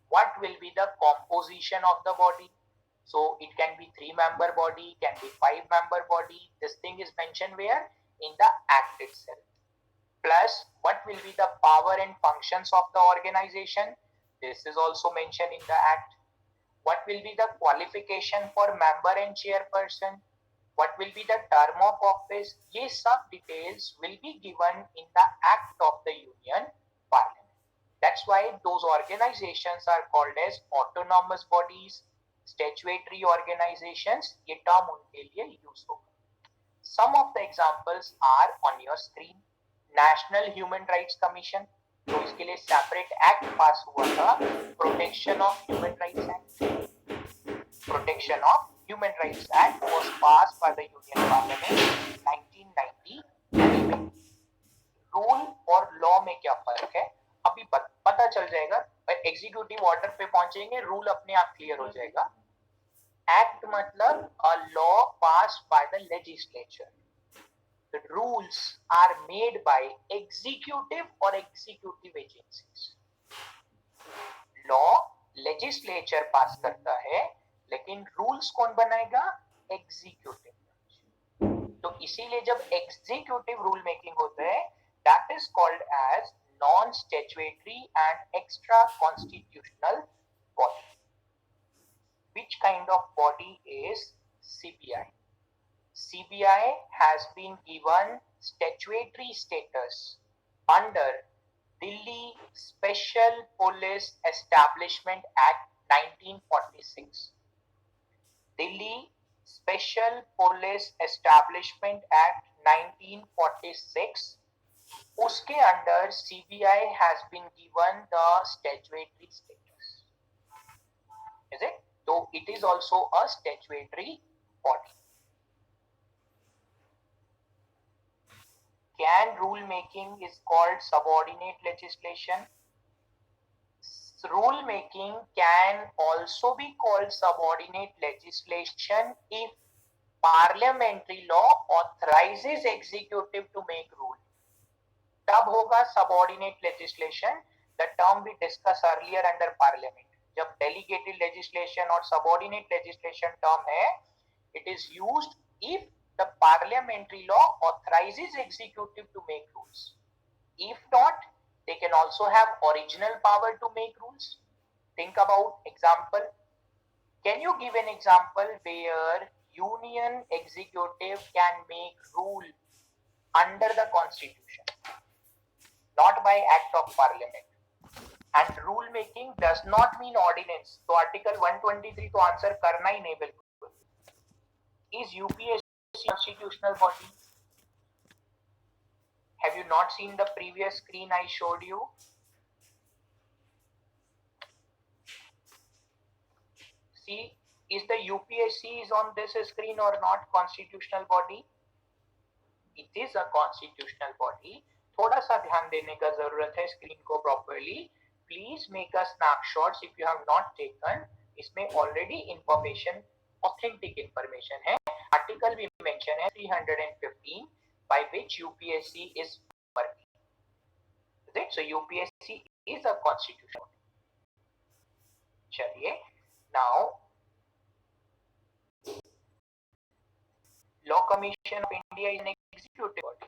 what will be the composition of the body. So it can be 3-member body, can be 5-member body. This thing is mentioned where? In the act itself. Plus, what will be the power and functions of the organization? This is also mentioned in the act. What will be the qualification for member and chairperson? What will be the term of office? These सब details will be given in the act of the Union Parliament. That's why those organizations are called as autonomous bodies, statutory organizations. ये term उनके लिए use होगा. Some of the examples are on your screen. National Human Rights Commission, तो इसके लिए separate act पास हुआ था, Protection of Human Rights Act. Protection of Human Rights Act was passed by the Union Parliament 1993 में. Rule और law में क्या फर्क है अभी पता चल जाएगा, एग्जीक्यूटिव ऑर्डर पे पहुंचेंगे, रूल अपने आप क्लियर हो जाएगा. एक्ट मतलब a law passed by the legislature. The rules are made by executive or executive agencies. Law legislature पास करता है, लेकिन रूल्स कौन बनाएगा? एग्जीक्यूटिव. तो इसीलिए जब एग्जीक्यूटिव रूल मेकिंग होता है, that is called as non-statutory and extra-constitutional body. Which kind of body is CBI? CBI has been given statutory status under Delhi Special Police Establishment Act 1946. Delhi Special Police Establishment Act 1946, उसके under CBI has been given the statutory status. Is it? So it is also a statutory body. Can rule making is called subordinate legislation? Rule making can also be called subordinate legislation if parliamentary law authorizes executive to make rule. तब होगा subordinate legislation. The term we discussed earlier under parliament. जब delegated legislation और subordinate legislation term है, it is used if the parliamentary law authorizes executive to make rules. If not, they can also have original power to make rules. Think about example. Can you give an example where union executive can make rule under the constitution, not by act of parliament? And rule making does not mean ordinance. So article 123 to answer करना ही नहीं बिल्कुल. Is UPSC constitutional body? Have you not seen the previous screen I showed you? See, is the UPSC is on this screen or not constitutional body? It is a constitutional body. थोड़ा सा ध्यान देने का जरूरत है screen को properly. Please make a snapshots if you have not taken. इसमें already information, authentic information है. Article we mention है 315 by which UPSC is working. Is it? So UPSC is a constitution. चलिए, now Law Commission of India is an executive body.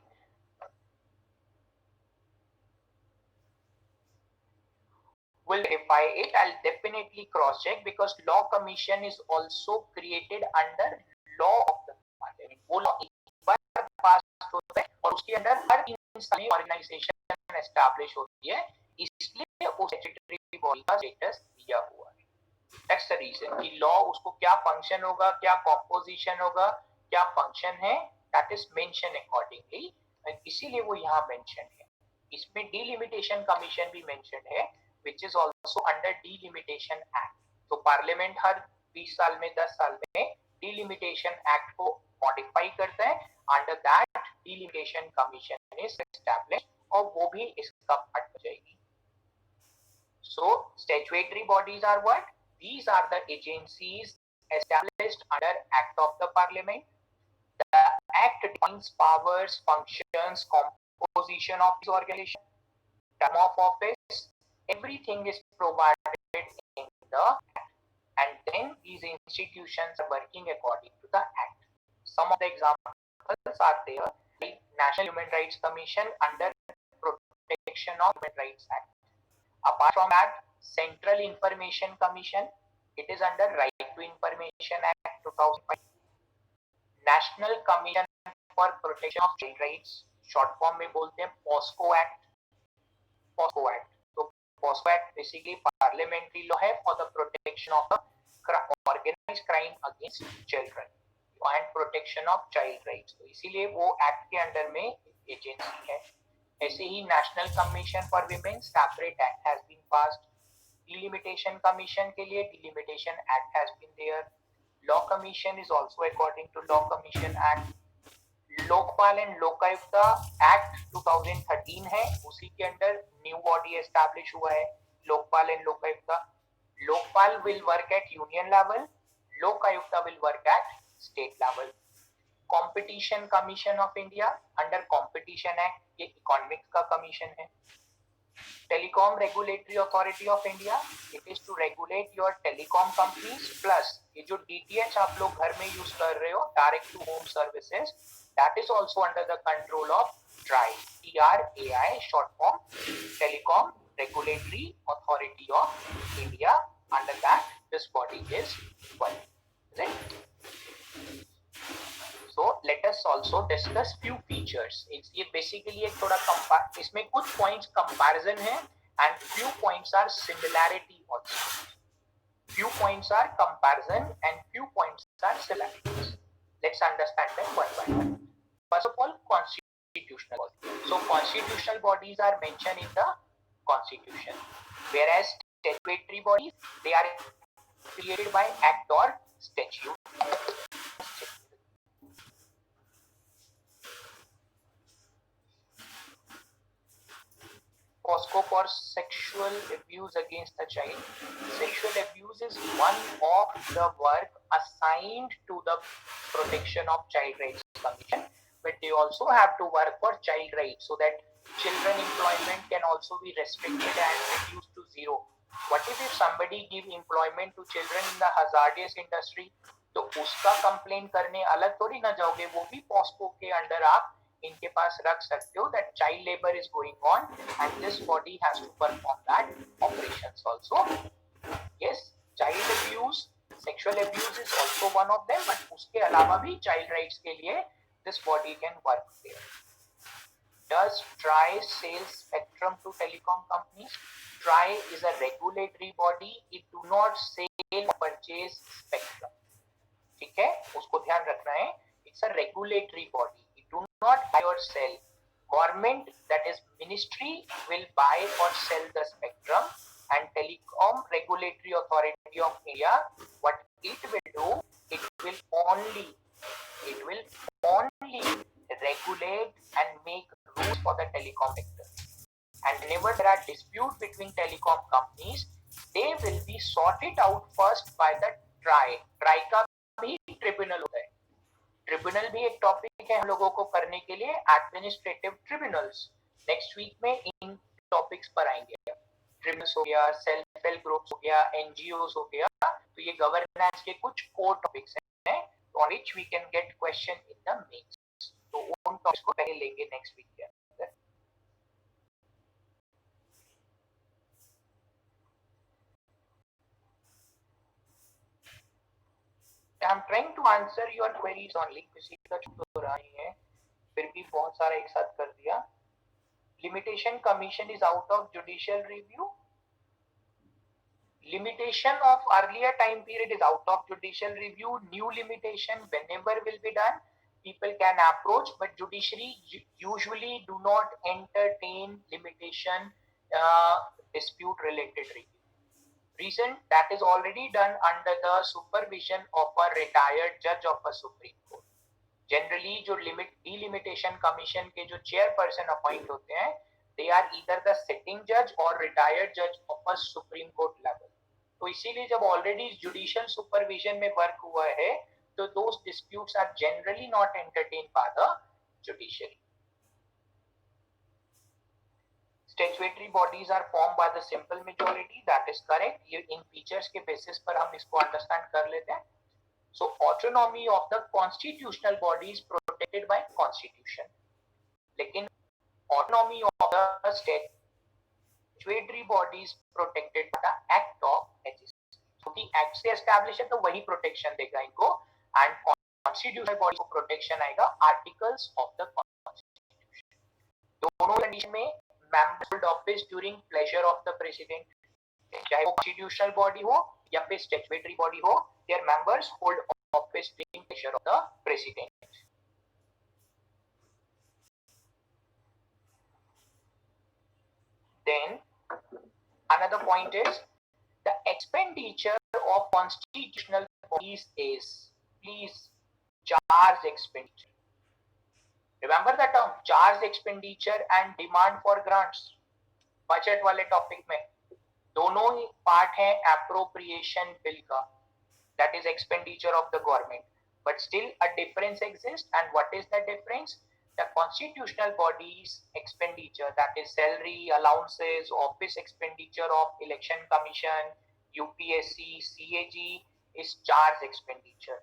Will verify it. I'll definitely cross check because Law Commission is also created under law of the parliament. वो law एक बार पास होता है और उसके अंदर हर instance organisation establish होती है, इसलिए उस स्टैट्यूटरी बॉडी का स्टेटस दिया हुआ है. That's the reason कि law उसको क्या फंक्शन होगा, क्या कॉम्पोजिशन होगा, क्या फंक्शन है, that is mentioned accordingly. इसीलिए वो यहाँ मेंशन है. इसमें डिलिमिटेशन कमीशन भी मेंशन है, which is also under delimitation act. तो पार्लियामेंट हर 20 साल में 10 साल में delimitation act को मॉडिफाई करता है. Under that delimitation commission is established और वो भी इसका पार्ट हो जाएगी. So statutory bodies are what? These are the agencies established under act of the parliament. The act defines powers, functions, composition of this organization, term of office. Everything is provided in the act, and then these institutions are working according to the act. Some of the examples are there, like National Human Rights Commission under Protection of Human Rights Act. Apart from that, Central Information Commission, it is under Right to Information Act 2005. National Commission for Protection of Child Rights, short form में बोलते हैं POSCO Act. POSCO Act. POSCO Act basically parliamentary law है for the protection of the organized crime against children and protection of child rights. तो इसीलिए वो act के under में agency है. ऐसे ही national commission for women separate act has been passed. Delimitation commission के लिए delimitation act has been there. Law commission is also according to law commission act. Lokpal and Lokayukta act 2013 है, उसी के अंडर न्यू बॉडी एस्टैब्लिश हुआ है Lokpal and Lokayukta. Lokpal will work at union level, Lokayukta will work at state level. Competition commission of India under competition act, ये economics का commission है. Telecom regulatory authority of India, it is to regulate your telecom companies. Plus ये जो DTH आप लोग घर में use कर रहे हो, direct to home services, that is also under the control of TRAI, TRAI short form, Telecom Regulatory Authority of India. Under that this body is one. Is it? So let's also discuss few features. ये basically एक थोड़ा इसमें कुछ points comparison है and few points are similarity also. Few points are comparison and few points are similarities. Let's understand them one by one. First of all, constitutional bodies. So constitutional bodies are mentioned in the constitution, whereas statutory bodies, they are created by act or statute. POSCO for sexual abuse against the child. Sexual abuse is one of the work assigned to the Protection of Child Rights Commission, but they also have to work for child rights so that children employment can also be restricted and reduced to zero. What if somebody give employment to children in the hazardous industry? तो उसका complain करने अलग थोड़ी ना जाओगे, वो भी POCSO के अंडर आप इनके पास रख सकते हो that child labor is going on and this body has to perform that operations also. Yes, child abuse, sexual abuse is also one of them, but उसके अलावा भी child rights के लिए this body can work there. Does TRAI sell spectrum to telecom companies? TRAI is a regulatory body. It do not sell or purchase spectrum. ठीक है, उसको ध्यान रखना है. It's a regulatory body. Do not buy or sell. Government, that is ministry, will buy or sell the spectrum, and Telecom Regulatory Authority of India, what it will do, it will only regulate and make rules for the telecom sector. And whenever there are disputes between telecom companies, they will be sorted out first by the TRAI. TRAI का भी tribunal होता है. Tribunal भी एक topic है हम लोगों को करने के लिए, एडमिनिस्ट्रेटिव ट्रिब्यूनल्स. नेक्स्ट वीक में इन टॉपिक्स पर आएंगे. ट्रिब्यूनल्स हो गया, सेल्फ हेल्प ग्रुप्स हो गया, एनजीओस हो गया, तो ये गवर्नेंस के कुछ कोर टॉपिक्स हैं on which we can get question in the mains. तो उन टॉपिक्स को पहले लेंगे नेक्स्ट वीक के अंदर. I'm trying to answer your queries only. किसी का छूट रहा नहीं है, फिर भी बहुत सारा एक साथ कर दिया. Limitation Commission is out of judicial review. Limitation of earlier time period is out of judicial review. New limitation whenever will be done, people can approach, but judiciary usually do not entertain limitation dispute related review. Reason that is already done under the supervision of a retired judge of a Supreme Court. Generally जो delimitation commission के जो chairperson appoint होते हैं, they are either the sitting judge or retired judge of a Supreme Court level. तो इसीलिए जब already judicial supervision में work हुआ है, तो those disputes are generally not entertained by the judiciary. Statutory bodies are formed by the simple majority. That is correct. ये इन features के basis पर हम इसको understand कर लेते हैं. So autonomy of the constitutional bodies protected by constitution. लेकिन autonomy of the statutory bodies protected by the Act of Legislation. क्योंकि Act से establish है तो वही protection देगा इनको, and constitutional body को protection आएगा Articles of the Constitution. दोनों condition में members hold office during pleasure of the president. चाहे वो constitutional body हो या फिर statutory body हो, their members hold office during pleasure of the president. Then another point is the expenditure of constitutional bodies is, please, charge expenditure. Remember the term charge expenditure and demand for grants. Budget वाले topic में दोनों ही part है appropriation bill का, that is expenditure of the government, but still a difference exists. And what is the difference? The constitutional bodies expenditure, that is salary, allowances, office expenditure of election commission, UPSC, CAG, is charge expenditure,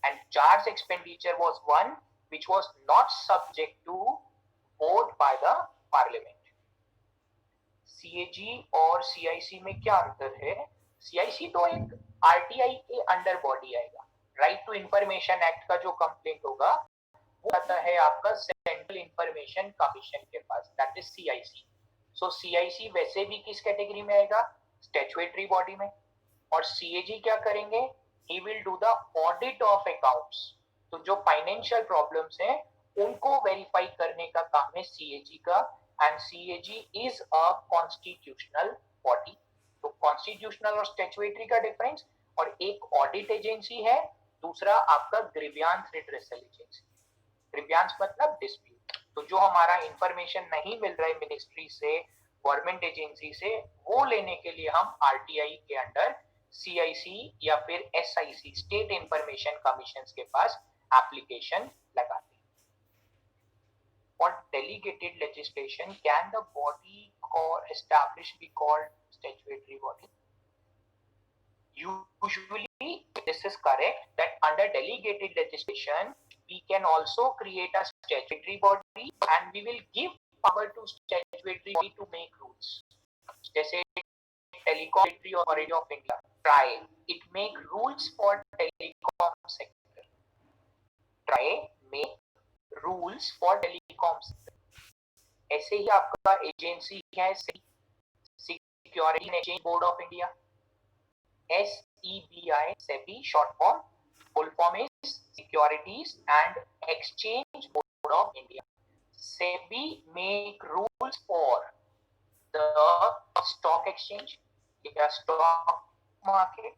and charge expenditure was one which was not subject to vote by the parliament. CAG और CIC में क्या अंतर है? CIC तो एक RTI के under body आएगा. Right to information act का जो कंप्लेंट होगा वो आता है आपका सेंट्रल इंफॉर्मेशन कमीशन के पास, that is CIC। So CIC वैसे भी किस कैटेगरी में आएगा, स्टैट्यूटरी बॉडी में। और CAG क्या करेंगे, he will do the audit of accounts. तो जो फाइनेंशियल प्रॉब्लम्स हैं उनको वेरीफाई करने का काम है CAG का, and CAG is a constitutional body. तो कॉन्स्टिट्यूशनल और स्टैट्यूटरी का डिफरेंस, और एक ऑडिट एजेंसी है, दूसरा आपका ग्रीवियंस रिड्रेसल एजेंसी। ग्रीवियंस मतलब डिस्प्यूट, तो जो हमारा इंफॉर्मेशन नहीं मिल रहा है मिनिस्ट्री से, गवर्नमेंट एजेंसी से, वो लेने के लिए हम RTI के अंडर CIC या फिर SIC, स्टेट इंफॉर्मेशन कमीशन के पास एप्लीकेशन लगाते हैं। For delegated legislation, can the body established be called statutory body? Usually this is correct, that under delegated legislation we can also create a statutory body and we will give power to statutory body to make rules. जैसे Telecom Authority of India, TRAI, it make rules for telecom sector. TRAI make rules for telecom sector. ऐसे ही आपका agency है security and exchange board of India, SEBI, SEBI short form, full form is Securities and Exchange Board of India. SEBI make rules for the stock exchange या stock market.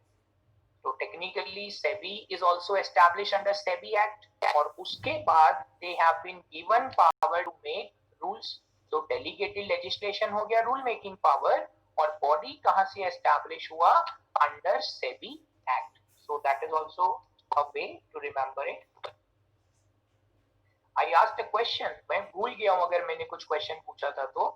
So technically SEBI is also established under SEBI Act, और उसके बाद they have been given power to make rules. तो delegated legislation हो गया rule making power, और body कहां से एस्टैब्लिश हुआ, under SEBI act. So that is also a way to remember it. I asked a question, मैं भूल गया हूं अगर मैंने कुछ क्वेश्चन पूछा था तो,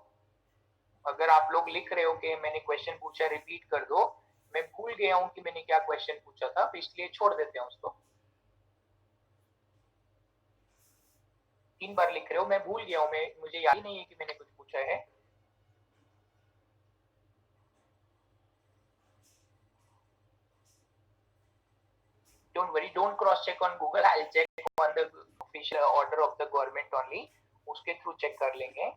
अगर आप लोग लिख रहे हो कि मैंने क्वेश्चन पूछा रिपीट कर दो, मैं भूल गया हूं कि मैंने क्या क्वेश्चन पूछा था, इसलिए छोड़ देते हैं उसको। 3 बार लिख रहे हो, मैं भूल गया हूं, मुझे याद ही नहीं है कि मैंने कुछ पूछा है। Don't worry, don't cross check on Google, I'll check on the official order of the government only, उसके थ्रू चेक कर लेंगे।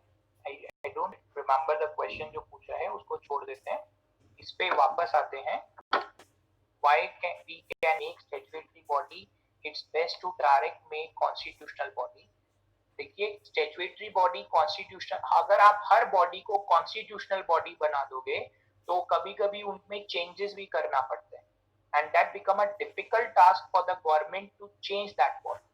I don't remember the question जो पूछा है, उसको छोड़ देते हैं, इस पे वापस आते हैं। Why can we make statutory body? It's best to direct make constitutional body। देखिए स्टैट्यूटरी बॉडी कॉन्स्टिट्यूशनल, अगर आप हर बॉडी को कॉन्स्टिट्यूशनल बॉडी बना दोगे तो कभी कभी उनमें चेंजेस भी करना पड़ता है, and that become a difficult task for the government to change that body,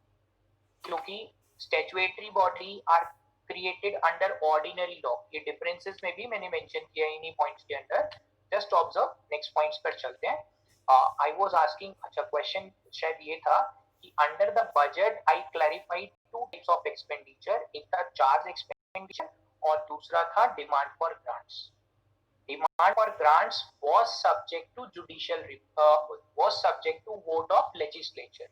क्योंकि statutory body are created under ordinary law. ये डिफरेंसेस में भी मैंने मेंशन किया इन्हीं पॉइंट्स के अंदर, जस्ट ऑब्जर्व। नेक्स्ट पॉइंट्स पर चलते हैं। आई वाज आस्किंग, अच्छा क्वेश्चन शायद ये था कि under the budget I clarified 2 types of expenditure, एक था चार्ज एक्सपेंडिचर और दूसरा था demand for grants. Demand for grants was subject to judicial was subject to vote of legislature,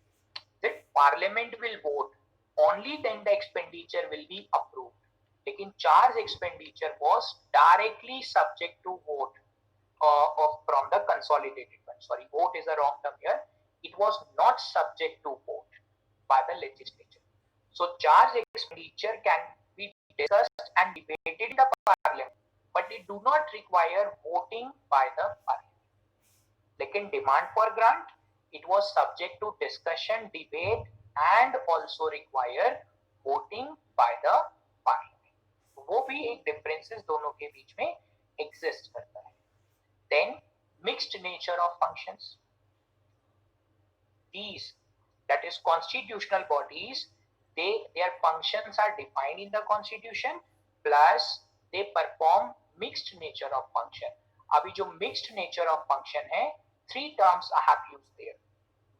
that parliament will vote, only then the expenditure will be approved. लेकिन charge expenditure was directly subject to vote from the consolidated fund. Sorry, vote is a wrong term here. It was not subject to vote by the legislature. So charge expenditure can be discussed and debated in the parliament, but it do not require voting by the parliament. लेकिन demand for grant, it was subject to discussion, debate and also require voting by the parliament. वो भी एक differences दोनों के बीच में exist करता है। Then mixed nature of functions. These, that is constitutional bodies, their functions are defined in the constitution, plus they perform mixed nature of function. अभी जो mixed nature of function है, 3 terms I have used there.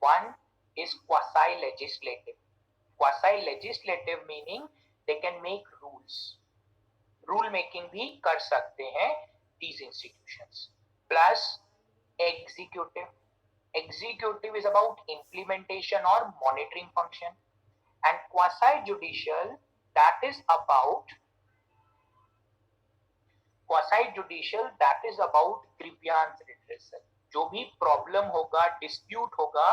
One is quasi-legislative. Quasi-legislative meaning they can make rules. Rule making भी कर सकते हैं these institutions. Plus executive. Executive is about implementation or monitoring function. And quasi-judicial, that is about grievance redressal. जो भी problem होगा, dispute होगा,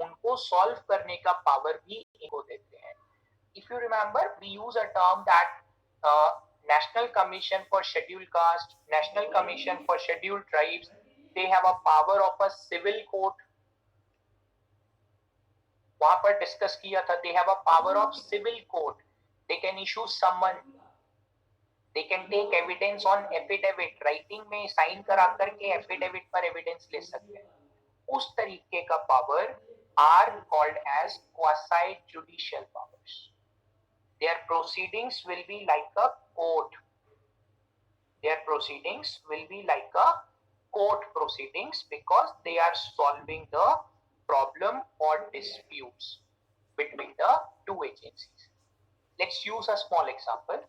उनको solve करने का पावर भी इनको देते हैं। if you remember, we use a term that National Commission for Scheduled Caste, National Commission for Scheduled Tribes, they have a power of a civil court. वहां पर डिस्कस किया था, they have a power of civil court. They can issue summon, they can take evidence on affidavit, writing में sign करा करके affidavit पर evidence ले सकते हैं. उस तरीके का power are called as quasi judicial powers. Their proceedings will be like a court. Their proceedings will be like a court proceedings because they are solving the problem or disputes between the two agencies. Let's use a small example.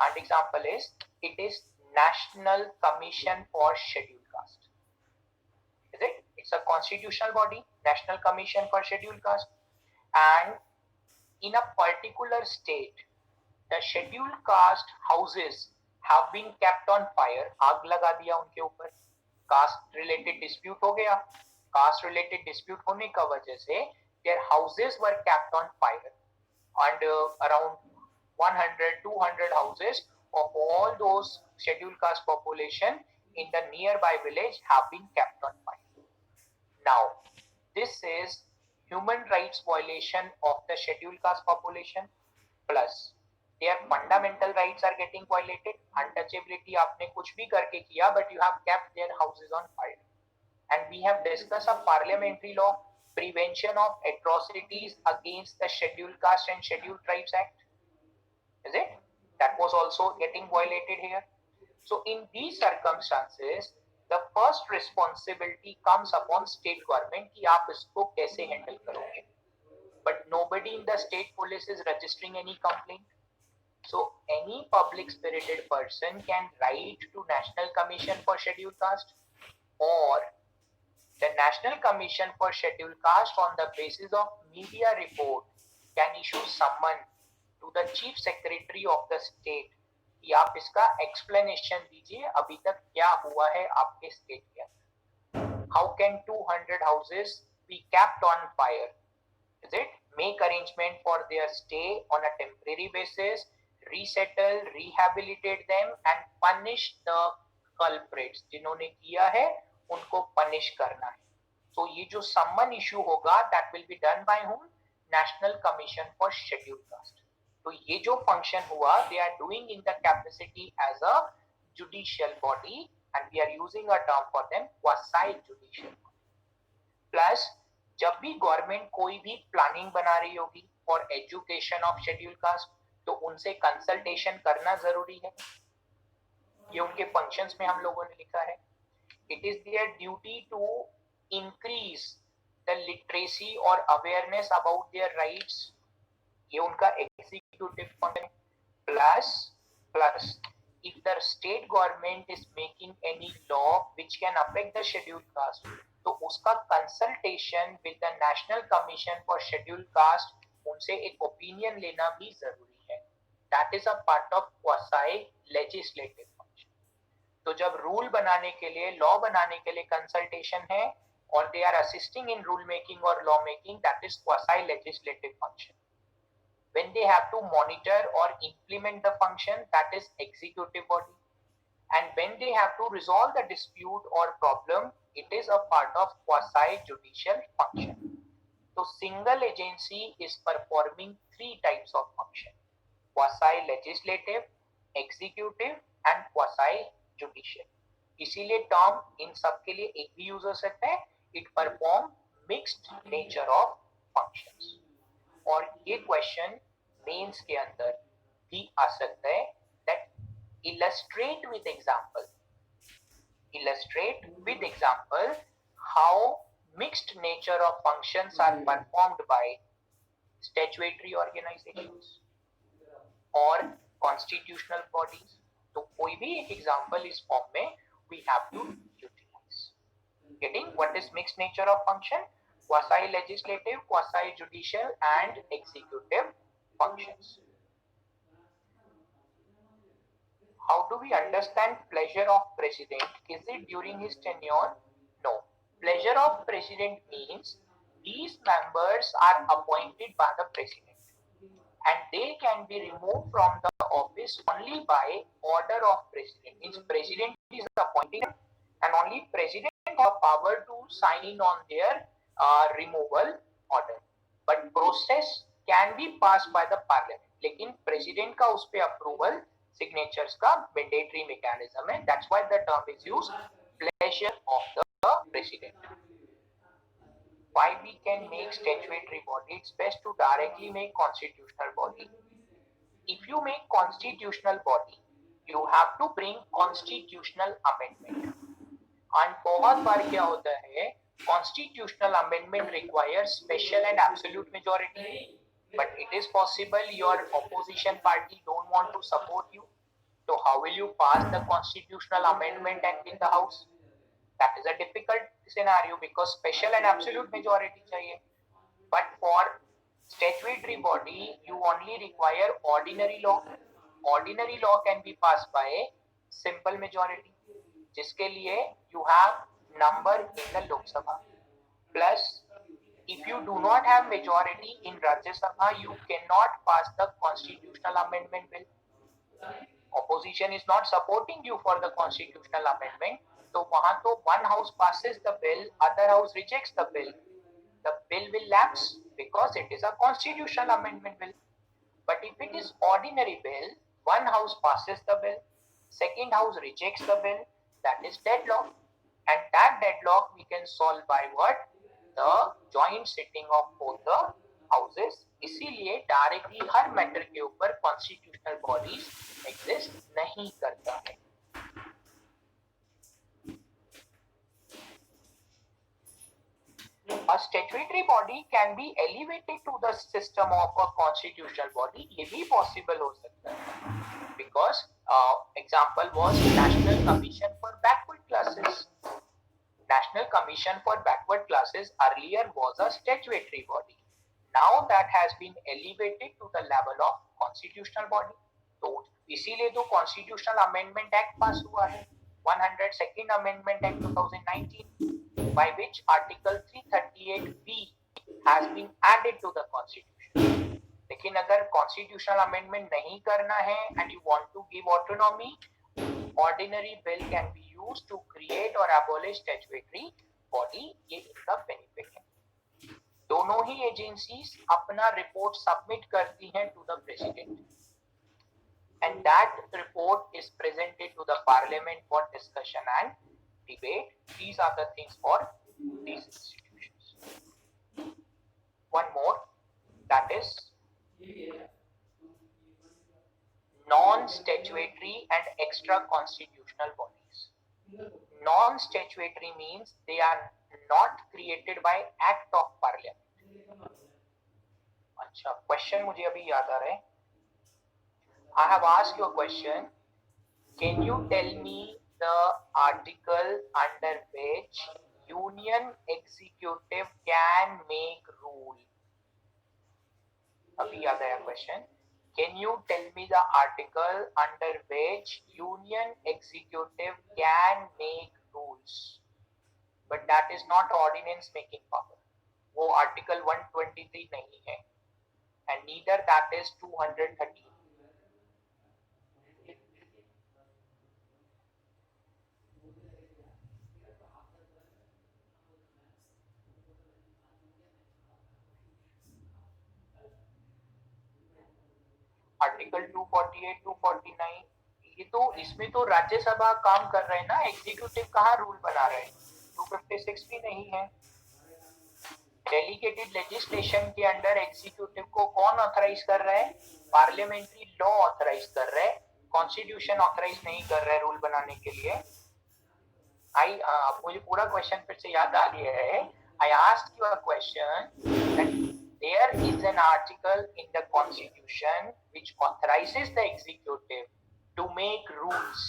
And example is, it is National Commission for Scheduled Caste. Is it? It's a constitutional body, National Commission for Scheduled Caste. And in a particular state, the scheduled caste houses have been kept on fire. आग लगा दिया उनके ऊपर. Caste related dispute हो गया. Caste related dispute होने का वजह से their houses were kept on fire, and around 100-200 houses of all those scheduled caste population in the nearby village have been kept on fire. Now, this is human rights violation of the scheduled caste population, plus their fundamental rights are getting violated. Untouchability आपने कुछ भी करके किया, but you have kept their houses on fire. And we have discussed a parliamentary law, Prevention of Atrocities Against the Scheduled Caste and Scheduled Tribes Act. Is it? That was also getting violated here. So in these circumstances, the first responsibility comes upon state government कि आप इसको कैसे handle करोगे. But nobody in the state police is registering any complaint. So any public spirited person can write to National Commission for Scheduled Caste, or the National Commission for Scheduled Caste on the basis of media report can issue summon to the Chief Secretary of the state कि आप इसका explanation दीजिए, अभी तक क्या हुआ है आपके state के अंदर. How can 200 houses be kept on fire? Is it? Make arrangement for their stay on a temporary basis, resettle, rehabilitate them and punish the culprits. जिन्होंने किया है उनको punish करना है. So ये जो summon issue होगा, that will be done by whom? National Commission for Scheduled Caste. तो ये जो function हुआ, they are doing in the capacity as a judicial body, and we are using a term for them, quasi judicial. Plus, जब भी government कोई भी planning बना रही होगी for education of schedule caste, तो उनसे कंसल्टेशन करना जरूरी है. ये उनके फंक्शंस में हम लोगों ने लिखा है. It is their duty to increase the literacy और अवेयरनेस अबाउट देयर राइट्स. ये उनका executive function. Plus if the state government is making any law which can affect the scheduled caste, तो उसका consultation with the national commission for scheduled caste, उनसे एक opinion लेना भी जरूरी है. That is a part of quasi legislative function. तो जब रूल बनाने के लिए, लॉ बनाने के लिए कंसल्टेशन है और they are assisting in rule making और law making, that is quasi legislative function. When they have to monitor or implement the function, that is executive body. And when they have to resolve the dispute or problem, it is a part of quasi judicial function. So single agency is performing three types of function: quasi legislative, executive and quasi judicial. इसीलिए term इन सब के लिए एक भी use हो सकता है. It perform mixed nature of functions. और ये क्वेश्चन मेंस के अंदर भी आ सकता है, that illustrate with example how mixed nature of functions are performed by statutory organizations or constitutional bodies. तो कोई भी एक एग्जांपल इस फॉर्म में we have to utilize. Getting what is mixed nature of function? Quasi legislative, quasi judicial and executive functions. How do we understand pleasure of president? Is it during his tenure? No. Pleasure of president means these members are appointed by the president. and they can be removed from the office only by order of president. Means president is appointing and only president have power to sign in on their removal order. But process can be passed by the parliament. लेकिन president का उस पे approval signatures का mandatory mechanism है. That's why the term is used, pleasure of the president. Why we can make statutory body? It's best to directly make constitutional body. If you make constitutional body, you have to bring constitutional amendment. And बहुत बार क्या होता है, constitutional amendment requires special and absolute majority. But it is possible your opposition party don't want to support you. So how will you pass the constitutional amendment act in the house? That is a difficult scenario because special and absolute majority चाहिए. But for statutory body, you only require ordinary law. Ordinary law can be passed by simple majority, जिसके लिए you have number in the Lok Sabha. Plus, if you do not have majority in Rajya Sabha, you cannot pass the constitutional amendment bill. Opposition is not supporting you for the constitutional amendment. तो वहां तो one house passes the bill, other house rejects the bill. The bill will lapse because it is a constitutional amendment bill. But if it is ordinary bill, one house passes the bill, second house rejects the bill, that is deadlock. And that deadlock we can solve by what? The joint sitting of both the houses. इसीलिए directly हर matter के ऊपर constitutional bodies exist नहीं करता है. A statutory body can be elevated to the system of a constitutional body. ये भी possible हो सकता है. Because example was National Commission for Backward Classes. National Commission for Backward Classes earlier was a statutory body. Now that has been elevated to the level of constitutional body. तो इसीलिए तो Constitutional Amendment Act पास हुआ है, 102nd Amendment Act 2019, by which Article 338B has been added to the Constitution. लेकिन अगर Constitutional Amendment नहीं करना है and you want to give autonomy, ordinary bill can be used to create or abolish statutory body. ये इनका benefit है. दोनों ही एजेंसीज अपना रिपोर्ट सबमिट करती हैं to the president, and that report is presented to the parliament for discussion and debate. These are the things for these institutions. One more, that is non-statutory and extra constitutional bodies. Non-statutory means they are not created by act of parliament. अच्छा, question मुझे अभी याद आ रहा है. I have asked you a question. Can you tell me the article under which union executive can make rule? अभी याद आया question. Can you tell me the article under which union executive can make rules? But that is not ordinance making power. वो article 123 नहीं है, and neither that is 213. Article 248, 249, ये तो इसमें तो राज्यसभा काम कर रहे हैं ना, एग्जीक्यूटिव कहाँ रूल बना रहे हैं. 256 भी नहीं है. डेलीगेटेड लेजिस्लेशन के अंडर एग्जीक्यूटिव को कौन ऑथराइज कर रहा है? पार्लियामेंट्री लॉ ऑथराइज कर रहा है, कॉन्स्टिट्यूशन ऑथराइज नहीं कर रहा है रूल बनाने के लिए. मुझे पूरा क्वेश्चन फिर से याद आ गया है. I asked you a question. There is an article in the Constitution which authorizes the executive to make rules,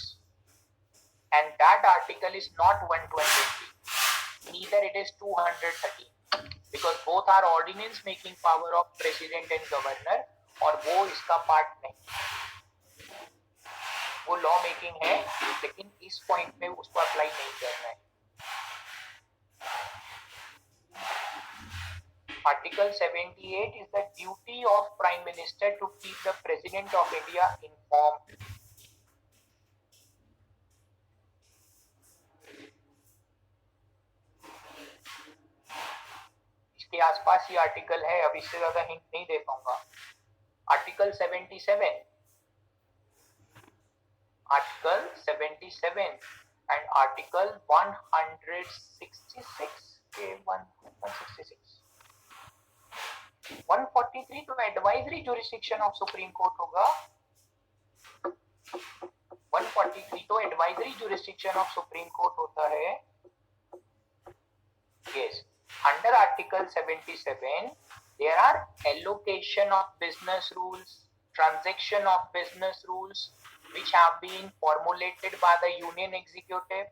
and that article is not 123, neither it is 213, because both are ordinance making power of president and governor, और वो इसका part नहीं. वो law making है, लेकिन इस point में उसको अप्लाई नहीं करना है. Article 78 is the duty of Prime Minister to keep the President of India informed. इसके आसपास ही आर्टिकल है, अब इससे ज्यादा हिंट नहीं दे पाऊंगा. Article 77, Article 77 and Article 166. 166. 143 तो advisory jurisdiction of supreme court होगा. 143 तो advisory jurisdiction of supreme court होता है. Yes, under Article 77 there are allocation of business rules, transaction of business rules which have been formulated by the union executive.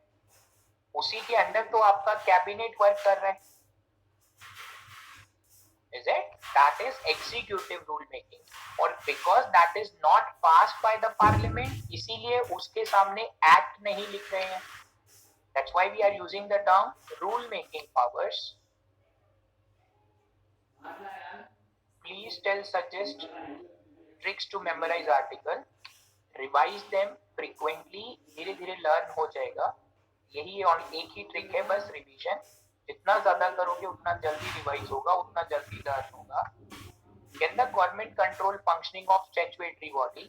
उसी के अंदर तो आपका cabinet work कर रहा है. Is it? That is executive rule making. और because that is not passed by the parliament, इसीलिए उसके सामने act नहीं लिख रहे हैं. That's why we are using the term rule making powers. Please suggest tricks to memorize article. Revise them frequently. धीरे धीरे learn हो जाएगा. यही एक ही ट्रिक है, बस रिवीजन. जितना ज्यादा करोगे उतना जल्दी रिवाइज होगा, उतना जल्दी लर्न होगा. Can the government control functioning of statutory body?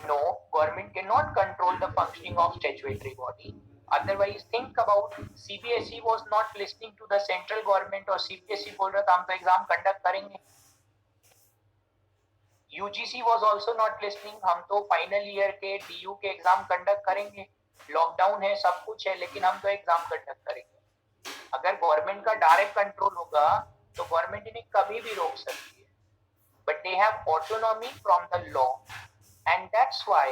No, government cannot control the functioning of statutory body. Otherwise, think about CBSE was not listening to the central government और CBSE बोल रहा था हम तो एग्जाम कंडक्ट करेंगे. UGC was also not listening, हम तो final year के DU के एग्जाम कंडक्ट करेंगे. लॉकडाउन है, सब कुछ है, लेकिन हम तो एग्जाम कंडक्ट करेंगे. अगर गवर्नमेंट का डायरेक्ट कंट्रोल होगा तो गवर्नमेंट इन्हें कभी भी रोक सकती है. But they have autonomy from the law and that's why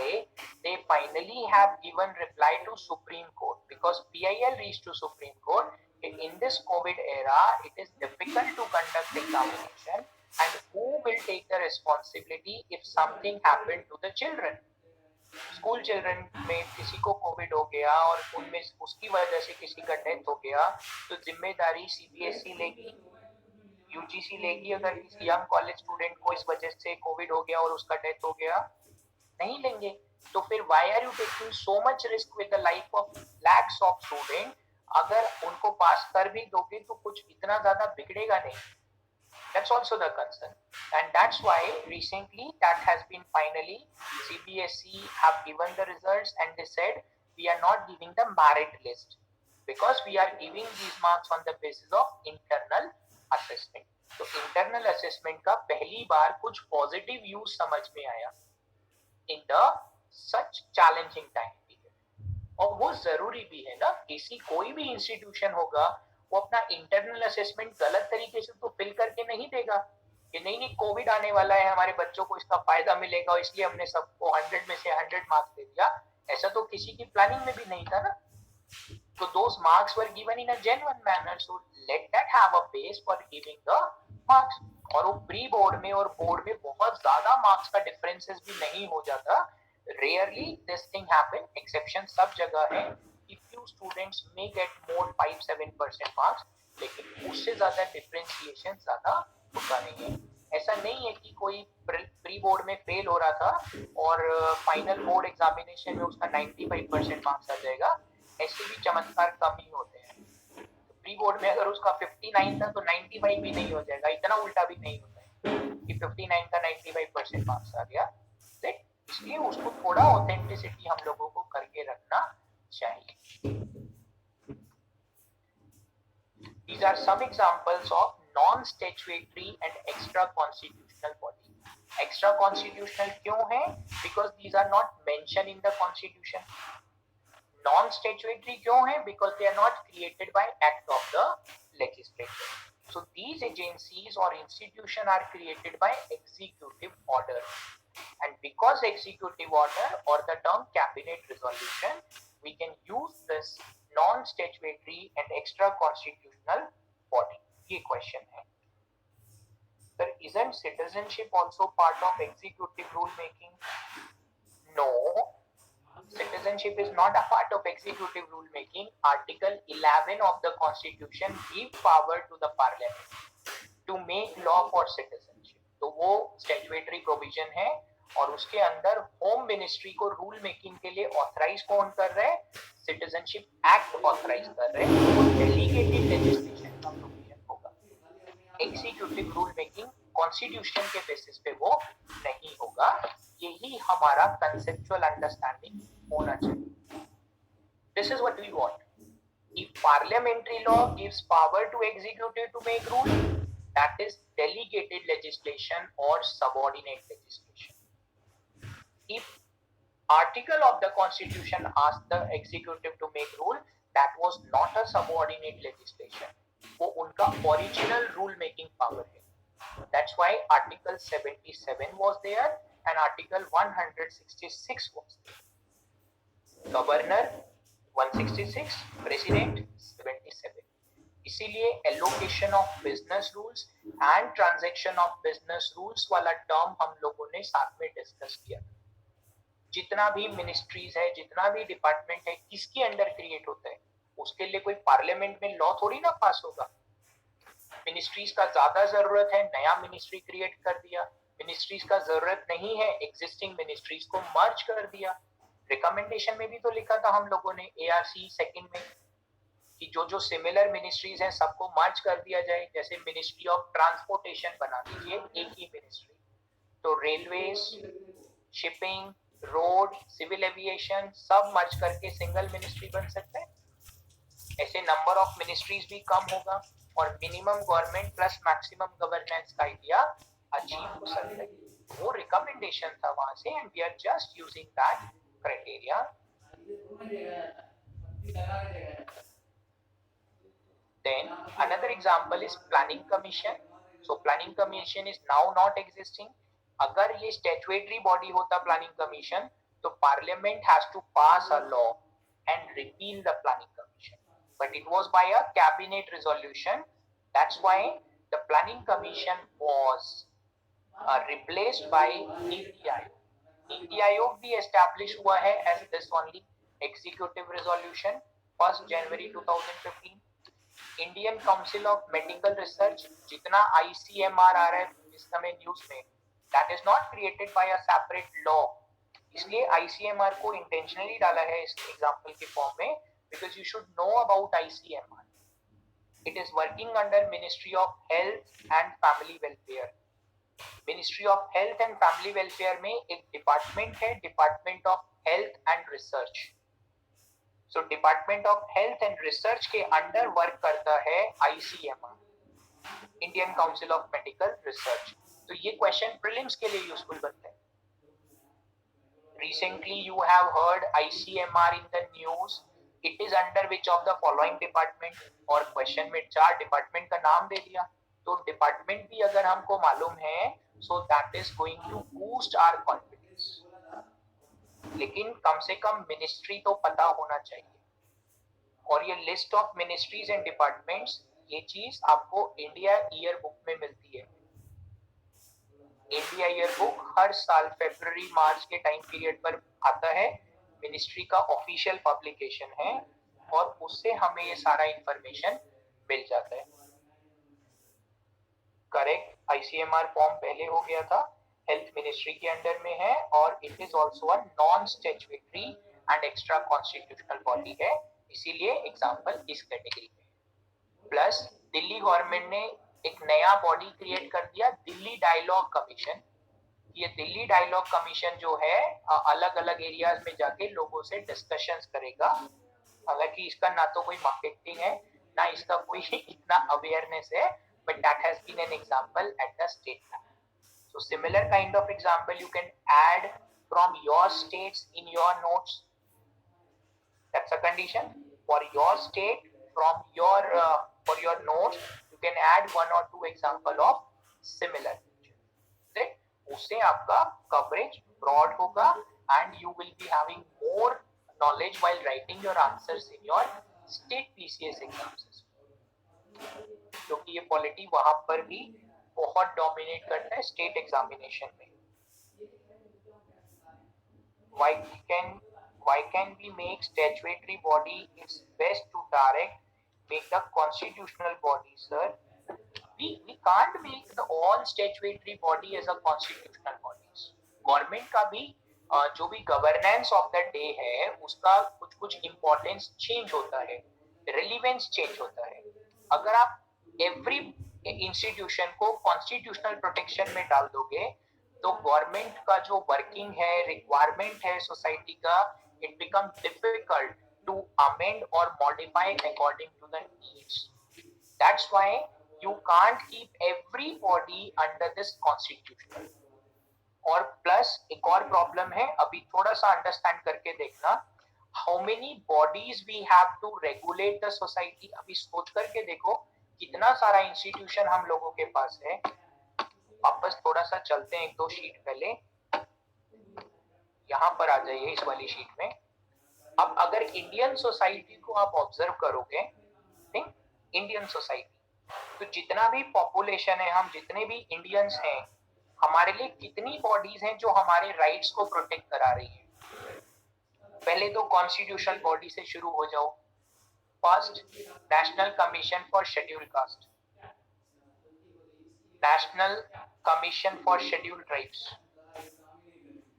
they finally have given reply to Supreme Court, because PIL reached to Supreme Court. In this COVID era, it is difficult to conduct examination, and who will take the responsibility if something happened to the children? School children में किसी को Covid हो गया और उनमें उसकी वजह से किसी का डेथ हो गया, तो जिम्मेदारी CBSE लेगी, UGC लेगी. अगर किसी यंग कॉलेज स्टूडेंट को इस वजह से कोविड हो गया और उसका डेथ हो गया, नहीं लेंगे. तो फिर why are you taking so much risk with the life of lakhs of students? अगर उनको पास कर भी दोगे तो कुछ इतना ज्यादा बिगड़ेगा नहीं. That's also the concern, and that's why recently that has been finally CBSE have given the results, and they said we are not giving the merit list because we are giving these marks on the basis of internal assessment. तो internal assessment का पहली बार कुछ positive use समझ में आया in the such challenging time period. और वो जरूरी भी है ना. कोई भी इंस्टीट्यूशन होगा वो अपना इंटरनल असेसमेंट गलत तरीके से तो फिल करके नहीं देगा कि नहीं कोविड आने वाला है, हमारे बच्चों को इसका फायदा मिलेगा और इसलिए हमने सबको 100 में से 100 मार्क्स दे दिया. ऐसा तो किसी की प्लानिंग में भी नहीं था ना. तो those marks were given in a genuine manner, so let that have a base for giving the marks. और वो प्री बोर्ड में और बोर्ड में बहुत ज्यादा मार्क्स का डिफरेंसेस भी नहीं हो जाता. rarely this thing happen, exception सब जगह है. if few students may get more 5-7% marks, लेकिन उससे ज्यादा डिफरेंशिएशन ज्यादा होता नहीं है. ऐसा नहीं है कि कोई प्री बोर्ड में फेल हो रहा था और फाइनल बोर्ड एग्जामिनेशन में उसका 95% मार्क्स आ जाएगा. ऐसे भी चमत्कार कम ही होते हैं. प्री बोर्ड में अगर उसका 59 था तो 95 भी नहीं हो जाएगा. इतना उल्टा भी नहीं होता है कि 59 का 95% मार्क्स आ गया. इसलिए उसको थोड़ा ऑथेंटिसिटी हम लोगों को करके रखना चाहिए. These are some examples of non-statutory and extra-constitutional body. Extra-constitutional क्यों है? Because these are not mentioned in the constitution. Non-statutory क्यों है? Because they are not created by act of the legislature. So these agencies or institutions are created by executive order. And because executive order or the term cabinet resolution, we can use this non-statutory and extra-constitutional body. ये question है. Sir, isn't citizenship also part of executive rule making? No. Citizenship is not a part of executive rule making. Article 11 of the Constitution give power to the Parliament to make law for citizenship. तो वो statutory provision है और उसके अंदर home ministry को rule making के लिए authorise कौन कर रहे हैं? सिटीजनशिप एक्ट ऑथराइज कर रहे हैं। वो डेलीगेटेड लेजिस्लेशन का प्रोविजन होगा। एग्जीक्यूटिव रूल मेकिंग कॉन्स्टिट्यूशन के बेसिस पे वो नहीं होगा। यही हमारा कंसेप्चुअल अंडरस्टैंडिंग होना चाहिए। This is what we want. If parliamentary law gives power to executive to make rule, that is delegated legislation or subordinate legislation. If article of the constitution asks the executive to make rule, that was not a subordinate legislation. वो उनका original rule making power है. That's why article 77 was there and article 166 was there. Governor 166, President 77. इसीलिए allocation of business rules and transaction of business rules वाला term हम लोगों ने साथ में डिस्कस किया। जितना भी मिनिस्ट्रीज है, जितना भी डिपार्टमेंट है, किसके अंडर क्रिएट होता है? उसके लिए कोई पार्लियामेंट में लॉ थोड़ी ना पास होगा। मिनिस्ट्रीज का ज्यादा जरूरत है, नया मिनिस्ट्री क्रिएट कर दिया। मिनिस्ट्रीज का जरूरत नहीं है, एग्जिस्टिंग मिनिस्ट्रीज को मर्ज कर दिया। रिकमेंडेशन में भी तो लिखा था हम लोगों ने ARC सेकंड में कि जो सिमिलर मिनिस्ट्रीज हैं सबको मर्ज कर दिया जाए। जैसे मिनिस्ट्री ऑफ ट्रांसपोर्टेशन बना दीजिए एक ही मिनिस्ट्री, तो railways, shipping, road, civil aviation सब मर्ज करके सिंगल मिनिस्ट्री बन सकते हैं। ऐसे नंबर ऑफ मिनिस्ट्रीज भी कम होगा और minimum government plus maximum governance का आइडिया अचीव हो सकता है। वो रिकमेंडेशन था वहां से and we are just using that criteria. Then another example is planning commission. So planning commission is now not existing. अगर ये statutory body होता planning commission, तो parliament has to pass a law and repeal the planning commission. But it was by a cabinet resolution. That's why the planning commission was replaced by NITI Aayog. NITI Aayog भी establish हुआ है as this only executive resolution 1 January 2015। Indian council of medical research, जितना ICMR आ रहा है इस समय news में, that is not created by a separate law. इसलिए ICMR को इंटेंशनली डाला है इस एग्जांपल के फॉर्म में, because you should know about ICMR. It is working under ministry of health and family welfare. Ministry of health and family welfare में एक department है, department of health and research. So department of health and research के under work करता है ICMR, Indian council of medical research. तो ये question prelims के लिए यूजफुल बनता है। Recently you have heard ICMR in the news, it is under which of the following department, और क्वेश्चन में 4 डिपार्टमेंट का नाम दे दिया। तो डिपार्टमेंट भी अगर हमको मालूम है, so that is going to boost our confidence. लेकिन कम से कम मिनिस्ट्री तो पता होना चाहिए। और ये list of ministries and departments, ये चीज आपको इंडिया ईयर बुक में मिलती है। इंडिया ईयर बुक हर साल फरवरी मार्च के टाइम पीरियड पर आता है, मिनिस्ट्री का ऑफिशियल पब्लिकेशन है और उससे हमें ये सारा इंफॉर्मेशन मिल जाता है। करेक्ट, ICMR फॉर्म पहले हो गया था, हेल्थ मिनिस्ट्री के अंडर में है और it is also a non statutory and extra constitutional body है, इसीलिए एग्जांपल इस कैटेगरी में। प्लस दिल्ली गवर्नमेंट ने एक नया बॉडी क्रिएट कर दिया, दिल्ली डायलॉग कमीशन। ये दिल्ली डायलॉग कमीशन जो है अलग अलग एरियाज में जाके लोगों से डिस्कशंस करेगा। हालांकि इसका ना तो कोई मार्केटिंग है ना इसका कोई इतना अवेयरनेस है, but that has been an example at the state level. So similar kind of example you can add from your states in your notes. That's a condition for your state, from your for your notes you can add 1 or 2 example of similar. Right? उससे आपका coverage broad होगा and you will be having more knowledge while writing your answers in your state PCS exams. क्योंकि ये polity वहां पर भी बहुत dominate करता है स्टेट एग्जामिनेशन में। why can we make statutory body? It's best to direct make the constitutional body, sir. We can't make the all statutory body as a constitutional bodies. Government का भी जो भी गवर्नेंस ऑफ द डे है उसका कुछ कुछ importance change होता है, रिलीवेंस चेंज होता है. अगर आप एवरी इंस्टीट्यूशन को कॉन्स्टिट्यूशनल प्रोटेक्शन में डाल दोगे तो गवर्नमेंट का जो वर्किंग है, रिक्वायरमेंट है सोसाइटी का, it become difficult to amend और modify according to the needs. That's why you can't keep everybody under this constitution. और प्लस एक और प्रॉब्लम है, अभी थोड़ा सा अंडरस्टैंड करके देखना, how many bodies we have to regulate the society. अभी सोच करके देखो कितना सारा इंस्टीट्यूशन हम लोगों के पास है. वापस थोड़ा सा चलते हैं, एक दो शीट पहले, यहाँ पर आ जाइए इस वाली शीट में. अब अगर इंडियन सोसाइटी को आप ऑब्जर्व करोगे, थिंक इंडियन सोसाइटी, तो जितना भी पॉपुलेशन है, हम जितने भी इंडियंस हैं, हमारे लिए कितनी बॉडीज हैं जो हमारे राइट्स को प्रोटेक्ट करा रही है. पहले तो कॉन्स्टिट्यूशनल बॉडी से शुरू हो जाओ. First, national commission for schedule caste, national commission for schedule tribes,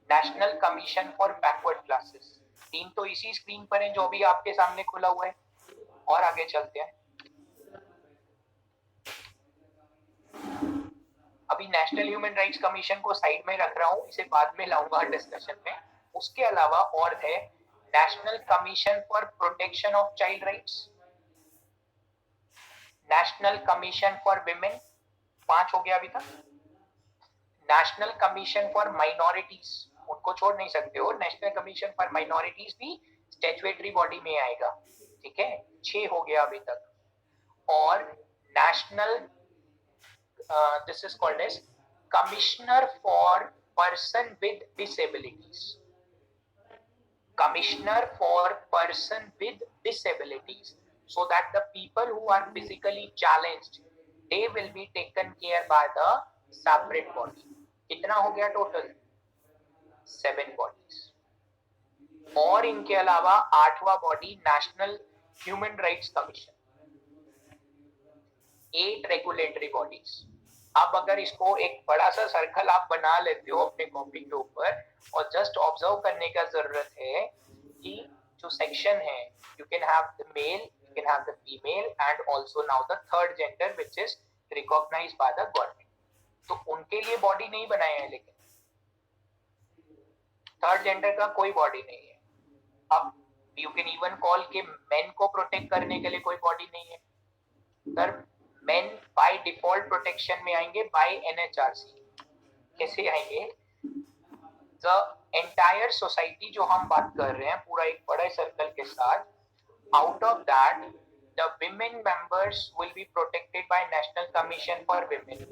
national commission for backward classes. तीन तो इसी स्क्रीन पर है जो अभी आपके सामने खुला हुआ है. और आगे चलते हैं. अभी नेशनल ह्यूमन राइट्स कमीशन को साइड में रख रहा हूं, इसे बाद में लाऊंगा डिस्कशन में. उसके अलावा और है national commission for protection of child rights, national commission for women, 5 हो गया अभी तक. नेशनल कमीशन फॉर माइनॉरिटीज, उनको छोड़ नहीं सकते हो, नेशनल कमीशन फॉर माइनॉरिटीज भी स्टैट्यूटरी बॉडी में आएगा. ठीक है, 6 हो गया अभी तक. और national this is called as Commissioner for Person with Disabilities. Commissioner for Person with Disabilities, so that the people who are physically challenged, they will be taken care by the separate body. कितना हो गया total? 7 bodies. और इनके अलावा 8वां body national human rights commission, 8 regulatory bodies. अब अगर इसको एक बड़ा सा सर्कल आप बना लेते हो अपने कॉपी के ऊपर और जस्ट ऑब्जर्व करने का जरूरत है कि जो सेक्शन है, you can have the male, you can have the female and also now the third gender which is recognised by the government. तो उनके लिए बॉडी नहीं बनाए हैं, लेकिन थर्ड जेंडर का कोई बॉडी नहीं है. अब यू कैन इवन कॉल के मेन को प्रोटेक्ट करने के लिए कोई बॉडी नहीं है. Sir main by default protection में आएंगे बाय एनएचआरसी. कैसे आएंगे? द एंटायर सोसाइटी जो हम बात कर रहे हैं, पूरा एक बड़े सर्कल के साथ, out of that the women members will be protected by national commission for women.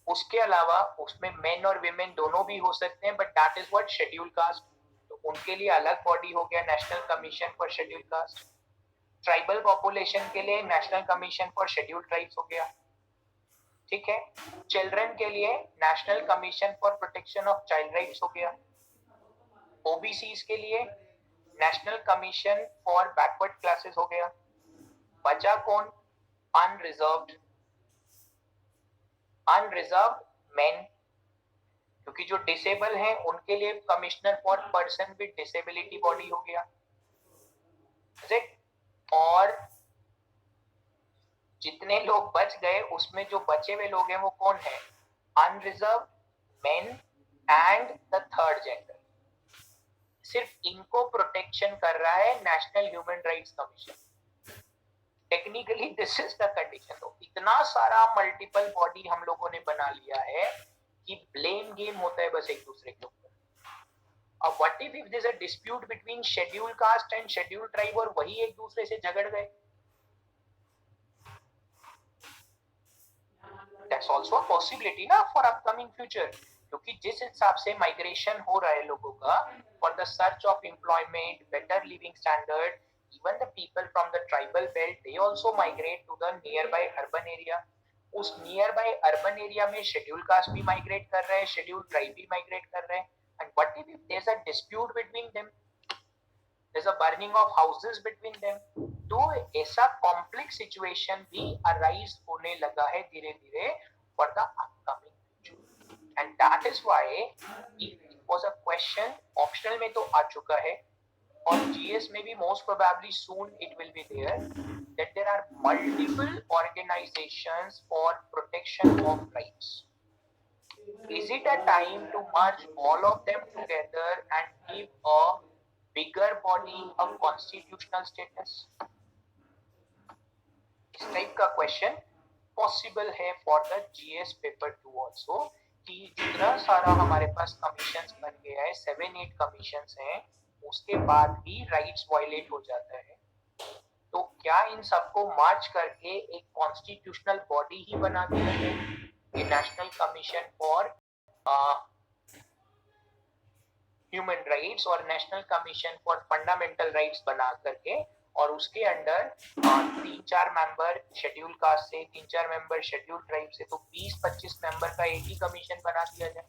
उसके अलावा उसमें मेन और विमेन दोनों भी हो सकते हैं, but that is what schedule caste, तो उनके लिए अलग बॉडी हो गया national commission for schedule caste. Tribal population के लिए national commission for schedule tribes हो गया. ठीक है. चिल्ड्रन के लिए national commission for protection of child rights हो गया. ओबीसीज के लिए national commission for backward classes हो गया. बचा कौन? अनरिजर्व्ड. अनरिजर्व्ड मेन, क्योंकि जो डिसेबल हैं उनके लिए commissioner for person with disability body हो गया. और जितने लोग बच गए उसमें जो बचे हुए लोग हैं वो कौन है? Unreserved main and the third gender. सिर्फ इनको प्रोटेक्शन कर रहा है national human rights commission. Technically this is the condition. तो इतना सारा मल्टीपल बॉडी हम लोगों ने बना लिया है कि ब्लेम गेम होता है बस एक दूसरे के ऊपर. अब what if there is a dispute between schedule caste and schedule tribe और वही एक दूसरे से झगड़ गए? दैट्स आल्सो अ पॉसिबिलिटी ना फॉर अपकमिंग फ्यूचर. क्योंकि जिस हिसाब से माइग्रेशन हो रहा है लोगों का for the search of employment, better living standard, even the people from the tribal belt they also migrate to the nearby urban area. उस नियर बाय अर्बन एरिया में शेड्यूल कास्ट भी migrate कर रहे हैं, schedule tribe भी migrate कर रहे हैं. And what if there's a dispute between them, there's a burning of houses between them, तो ऐसा complex situation भी arise होने लगा है धीरे धीरे for the upcoming future. And that is why it was a question, optional में तो आ चुका है, और GS में भी most probably soon it will be there, that there are multiple organizations for protection of rights. Is it a time to merge all of them together and give a bigger body a constitutional status? इस type का question possible है for the GS paper 2 also, कि जितना सारा हमारे पास commissions बन गया है, 7-8 कमीशंस हैं, उसके बाद भी राइट्स वायलेट हो जाता है, तो क्या इन सबको मार्च करके एक कॉन्स्टिट्यूशनल बॉडी ही बना दिया है, national commission for human rights और national commission for fundamental rights बना करके, और उसके अंडर 3-4 मेंबर शेड्यूल कास्ट से, 3-4 मेंबर शेड्यूल ट्राइब से, तो 20-25 मेंबर का एक ही कमीशन बना दिया जाए.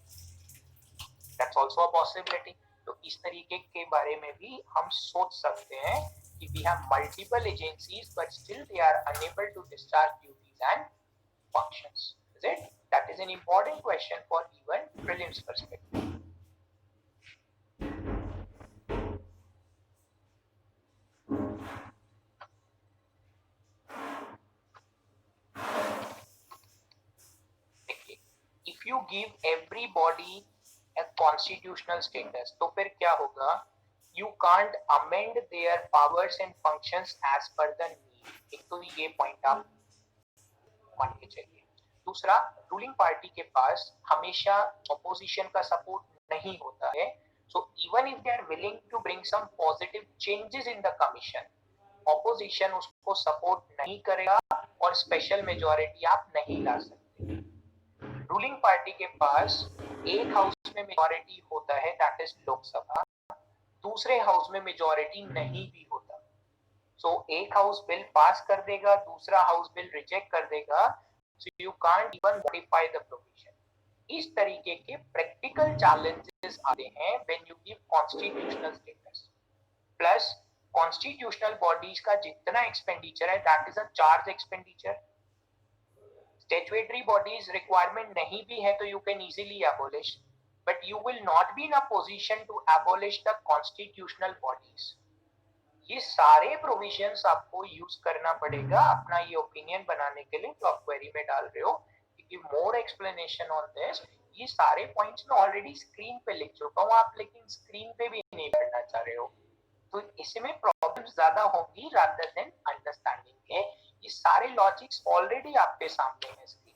That's also a possibility. तो इस तरीके के बारे में भी हम सोच सकते हैं कि we have multiple agencies but still they are unable to discharge duties and functions. Is it? That is an important question for even prelims perspective. Okay. If you give everybody a constitutional status, तो फिर क्या होगा? You can't amend their powers and functions as per the need. एक तो ये point आप मान के चलिए. दूसरा, रूलिंग पार्टी के पास हमेशा ऑपोजिशन का सपोर्ट नहीं होता है, so even if they are willing to bring some positive changes in the commission, opposition उसको सपोर्ट नहीं करेगा और स्पेशल मेजॉरिटी आप नहीं ला सकते. रूलिंग पार्टी के पास एक हाउस में मेजॉरिटी होता है, दैट इज लोकसभा, दूसरे हाउस में मेजॉरिटी नहीं भी होता, सो एक हाउस बिल पास कर देगा, दूसरा हाउस बिल रिजेक्ट कर देगा, so you can't even modify the provision. इस तरीके के practical challenges आते हैं when you give constitutional status. Plus constitutional bodies का जितना expenditure है, that is a charge expenditure. Statutory bodies requirement नहीं भी है तो you can easily abolish, but you will not be in a position to abolish the constitutional bodies. ये सारे provisions आपको यूज करना पड़ेगा अपना ये ओपिनियन बनाने के लिए जो आप क्वेरी में डाल रहे हो. Give more explanation on this. ये सारे पॉइंट्स मैं ऑलरेडी स्क्रीन पे लिख चुका हूँ, आप लेकिन स्क्रीन पे भी नहीं पढ़ना चाह रहे हो, तो इसमें प्रॉब्लम्स ज्यादा होंगी रादर देन अंडरस्टैंडिंग के. ये सारे लॉजिक्स ऑलरेडी आपके सामने है स्क्रीन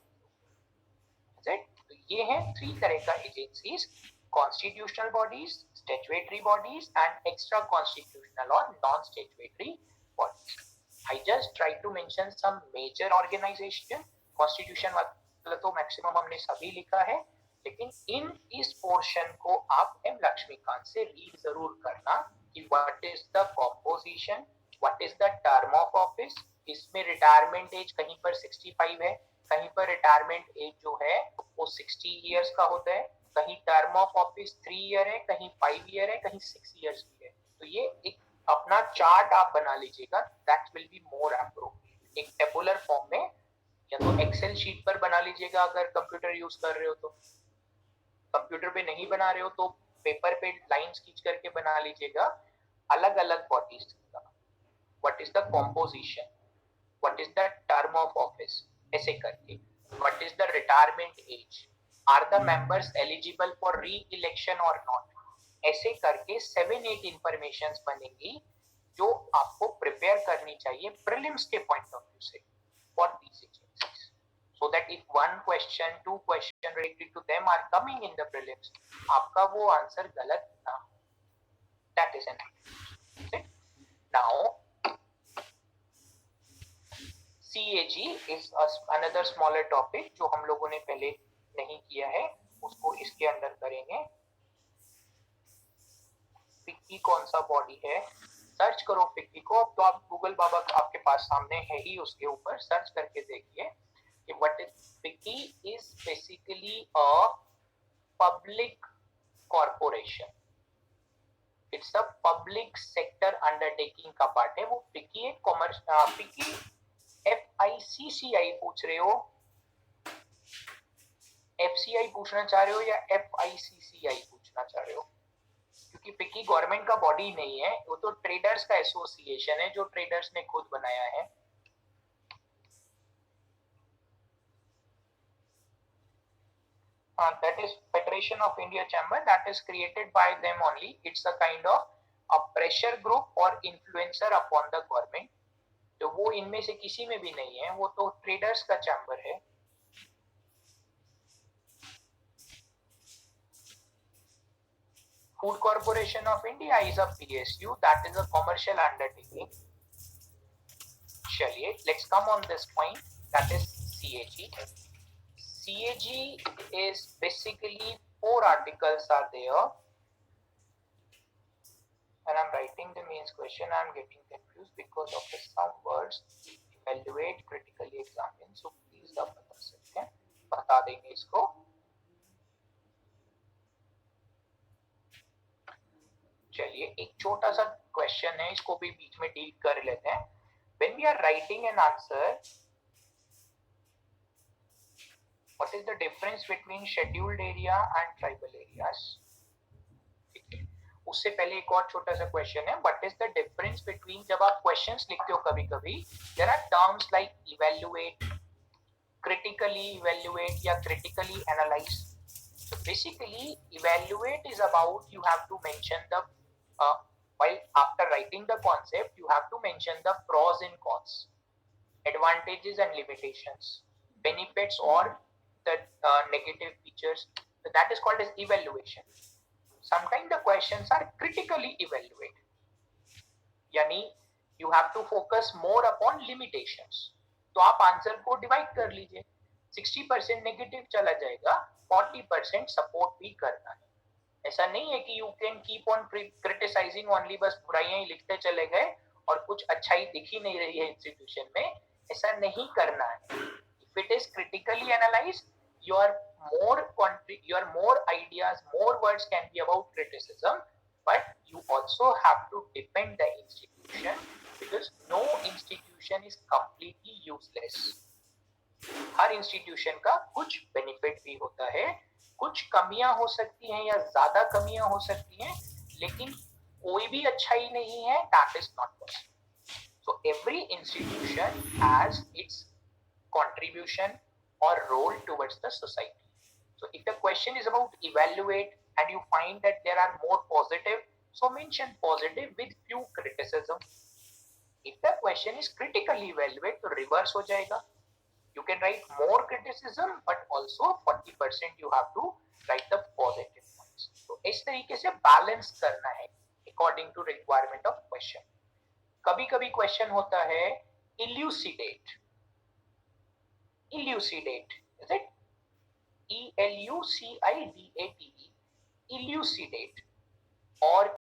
पे. तो ये हैं 3 तरह का agencies: constitutional bodies, statutory bodies and extra constitutional or non-statutory bodies. I just tried to mention some major organization. Constitution वाला तो मैक्सिमम हमने सभी लिखा है, लेकिन इस पोर्शन को आप एम लक्ष्मीकांत से रीड जरूर करना कि what is the composition, what is the term of office. इसमें रिटायरमेंट एज कहीं पर 65 है, कहीं पर रिटायरमेंट एज जो है वो 60 इयर्स का होता है, कहीं टर्म ऑफ ऑफिस 3 ईयर है, कहीं 5 ईयर है, कहीं 6 इयर्स भी है. तो ये एक अपना चार्ट आप बना लीजिएगा, that will be more appropriate. एक टेबुलर फॉर्म में या तो एक्सेल शीट पर बना लीजिएगा अगर कंप्यूटर यूज कर रहे हो तो, कंप्यूटर पे नहीं बना रहे हो तो पेपर पे लाइंस खींच करके बना लीजिएगा अलग अलग बॉडीज का. What is the composition, what is the term of office, ऐसे करके. What is the retirement age, are the members eligible for re-election or not, ऐसे करके 7-8 इंफॉर्मेशंस बनेंगी जो आपको प्रिपेयर करनी चाहिए प्रीलिम्स के पॉइंट ऑफ व्यू से for these agencies, so that if one question, 2 question related to them are coming in the prelims, आपका वो आंसर गलत ना हो. That is an idea. Now CAG is another smaller topic जो हम लोगों ने पहले नहीं किया है, उसको इसके अंदर करेंगे. फिक्की कौन सा बॉडी है, सर्च करो फिक्की को. तो आप गूगल बाबा आपके पास सामने है ही, उसके ऊपर सर्च करके देखिए कि what is FICCI. Is basically a public corporation, it's a public sector undertaking का पार्ट है। वो पिकी एक कॉमर्स पिकी FICCI पूछ रहे हो, FCI पूछना चाह रहे हो या FICCI पूछना चाह रहे हो? क्योंकि पिकी गवर्नमेंट का बॉडी नहीं है, वो तो ट्रेडर्स का एसोसिएशन है जो ट्रेडर्स ने खुद बनाया है। That is Federation of India Chamber, that is created by them only. It's a kind of a pressure group or influencer upon the government. तो वो इनमें से किसी में भी नहीं है, वो तो ट्रेडर्स का चैम्बर है। Food Corporation of India is a PSU, that is a commercial undertaking. चलिए, let's come on this point, that is CAG. CAG is basically 4 articles are there. When I'm writing the mains question, I'm getting confused because of the some words. Evaluate, critically examine. So please आप बता देंगे इसको। चलिए, एक छोटा सा question है, इसको भी बीच में डील कर लेते हैं। When we are writing an answer, what is the difference between scheduled area and tribal areas? उससे पहले एक और छोटा सा क्वेश्चन है, what is the difference between, जब आप क्वेश्चंस लिखते हो कभी कभी there are terms like evaluate, critically evaluate या critically analyse. So basically evaluate is about, you have to mention the while after writing the concept you have to mention the pros and cons, advantages and limitations, benefits or the negative features. So that is called as evaluation. Sometimes the questions are critically evaluated, यानी you have to focus more upon limitations. तो आप answer को divide कर लीजिए, 60% negative चला जाएगा, 40% support भी करना है। ऐसा नहीं है कि you can keep on criticising only, बस बुराइयां ही लिखते चले गए और कुछ अच्छाई दिख ही नहीं रही है इंस्टीट्यूशन में, ऐसा नहीं करना है। If it is critically analyse, your more ideas, more words can be about criticism, but you also have to defend the institution because no institution is completely useless. Her institution का कुछ benefit भी होता है, कुछ कमियां हो सकती हैं या ज्यादा कमियां हो सकती हैं, लेकिन कोई भी अच्छा ही नहीं है, that is not possible. So every institution has its contribution or role towards the society. So if the question is about evaluate and you find that there are more positive, so mention positive with few criticism. If the question is critically evaluate, तो reverse हो जाएगा. You can write more criticism, but also 40% you have to write the positive points. तो इस तरीके से balance करना है according to requirement of question. कभी-कभी question होता है elucidate. Elucidate, is it? ELUCIDATE, elucidate, और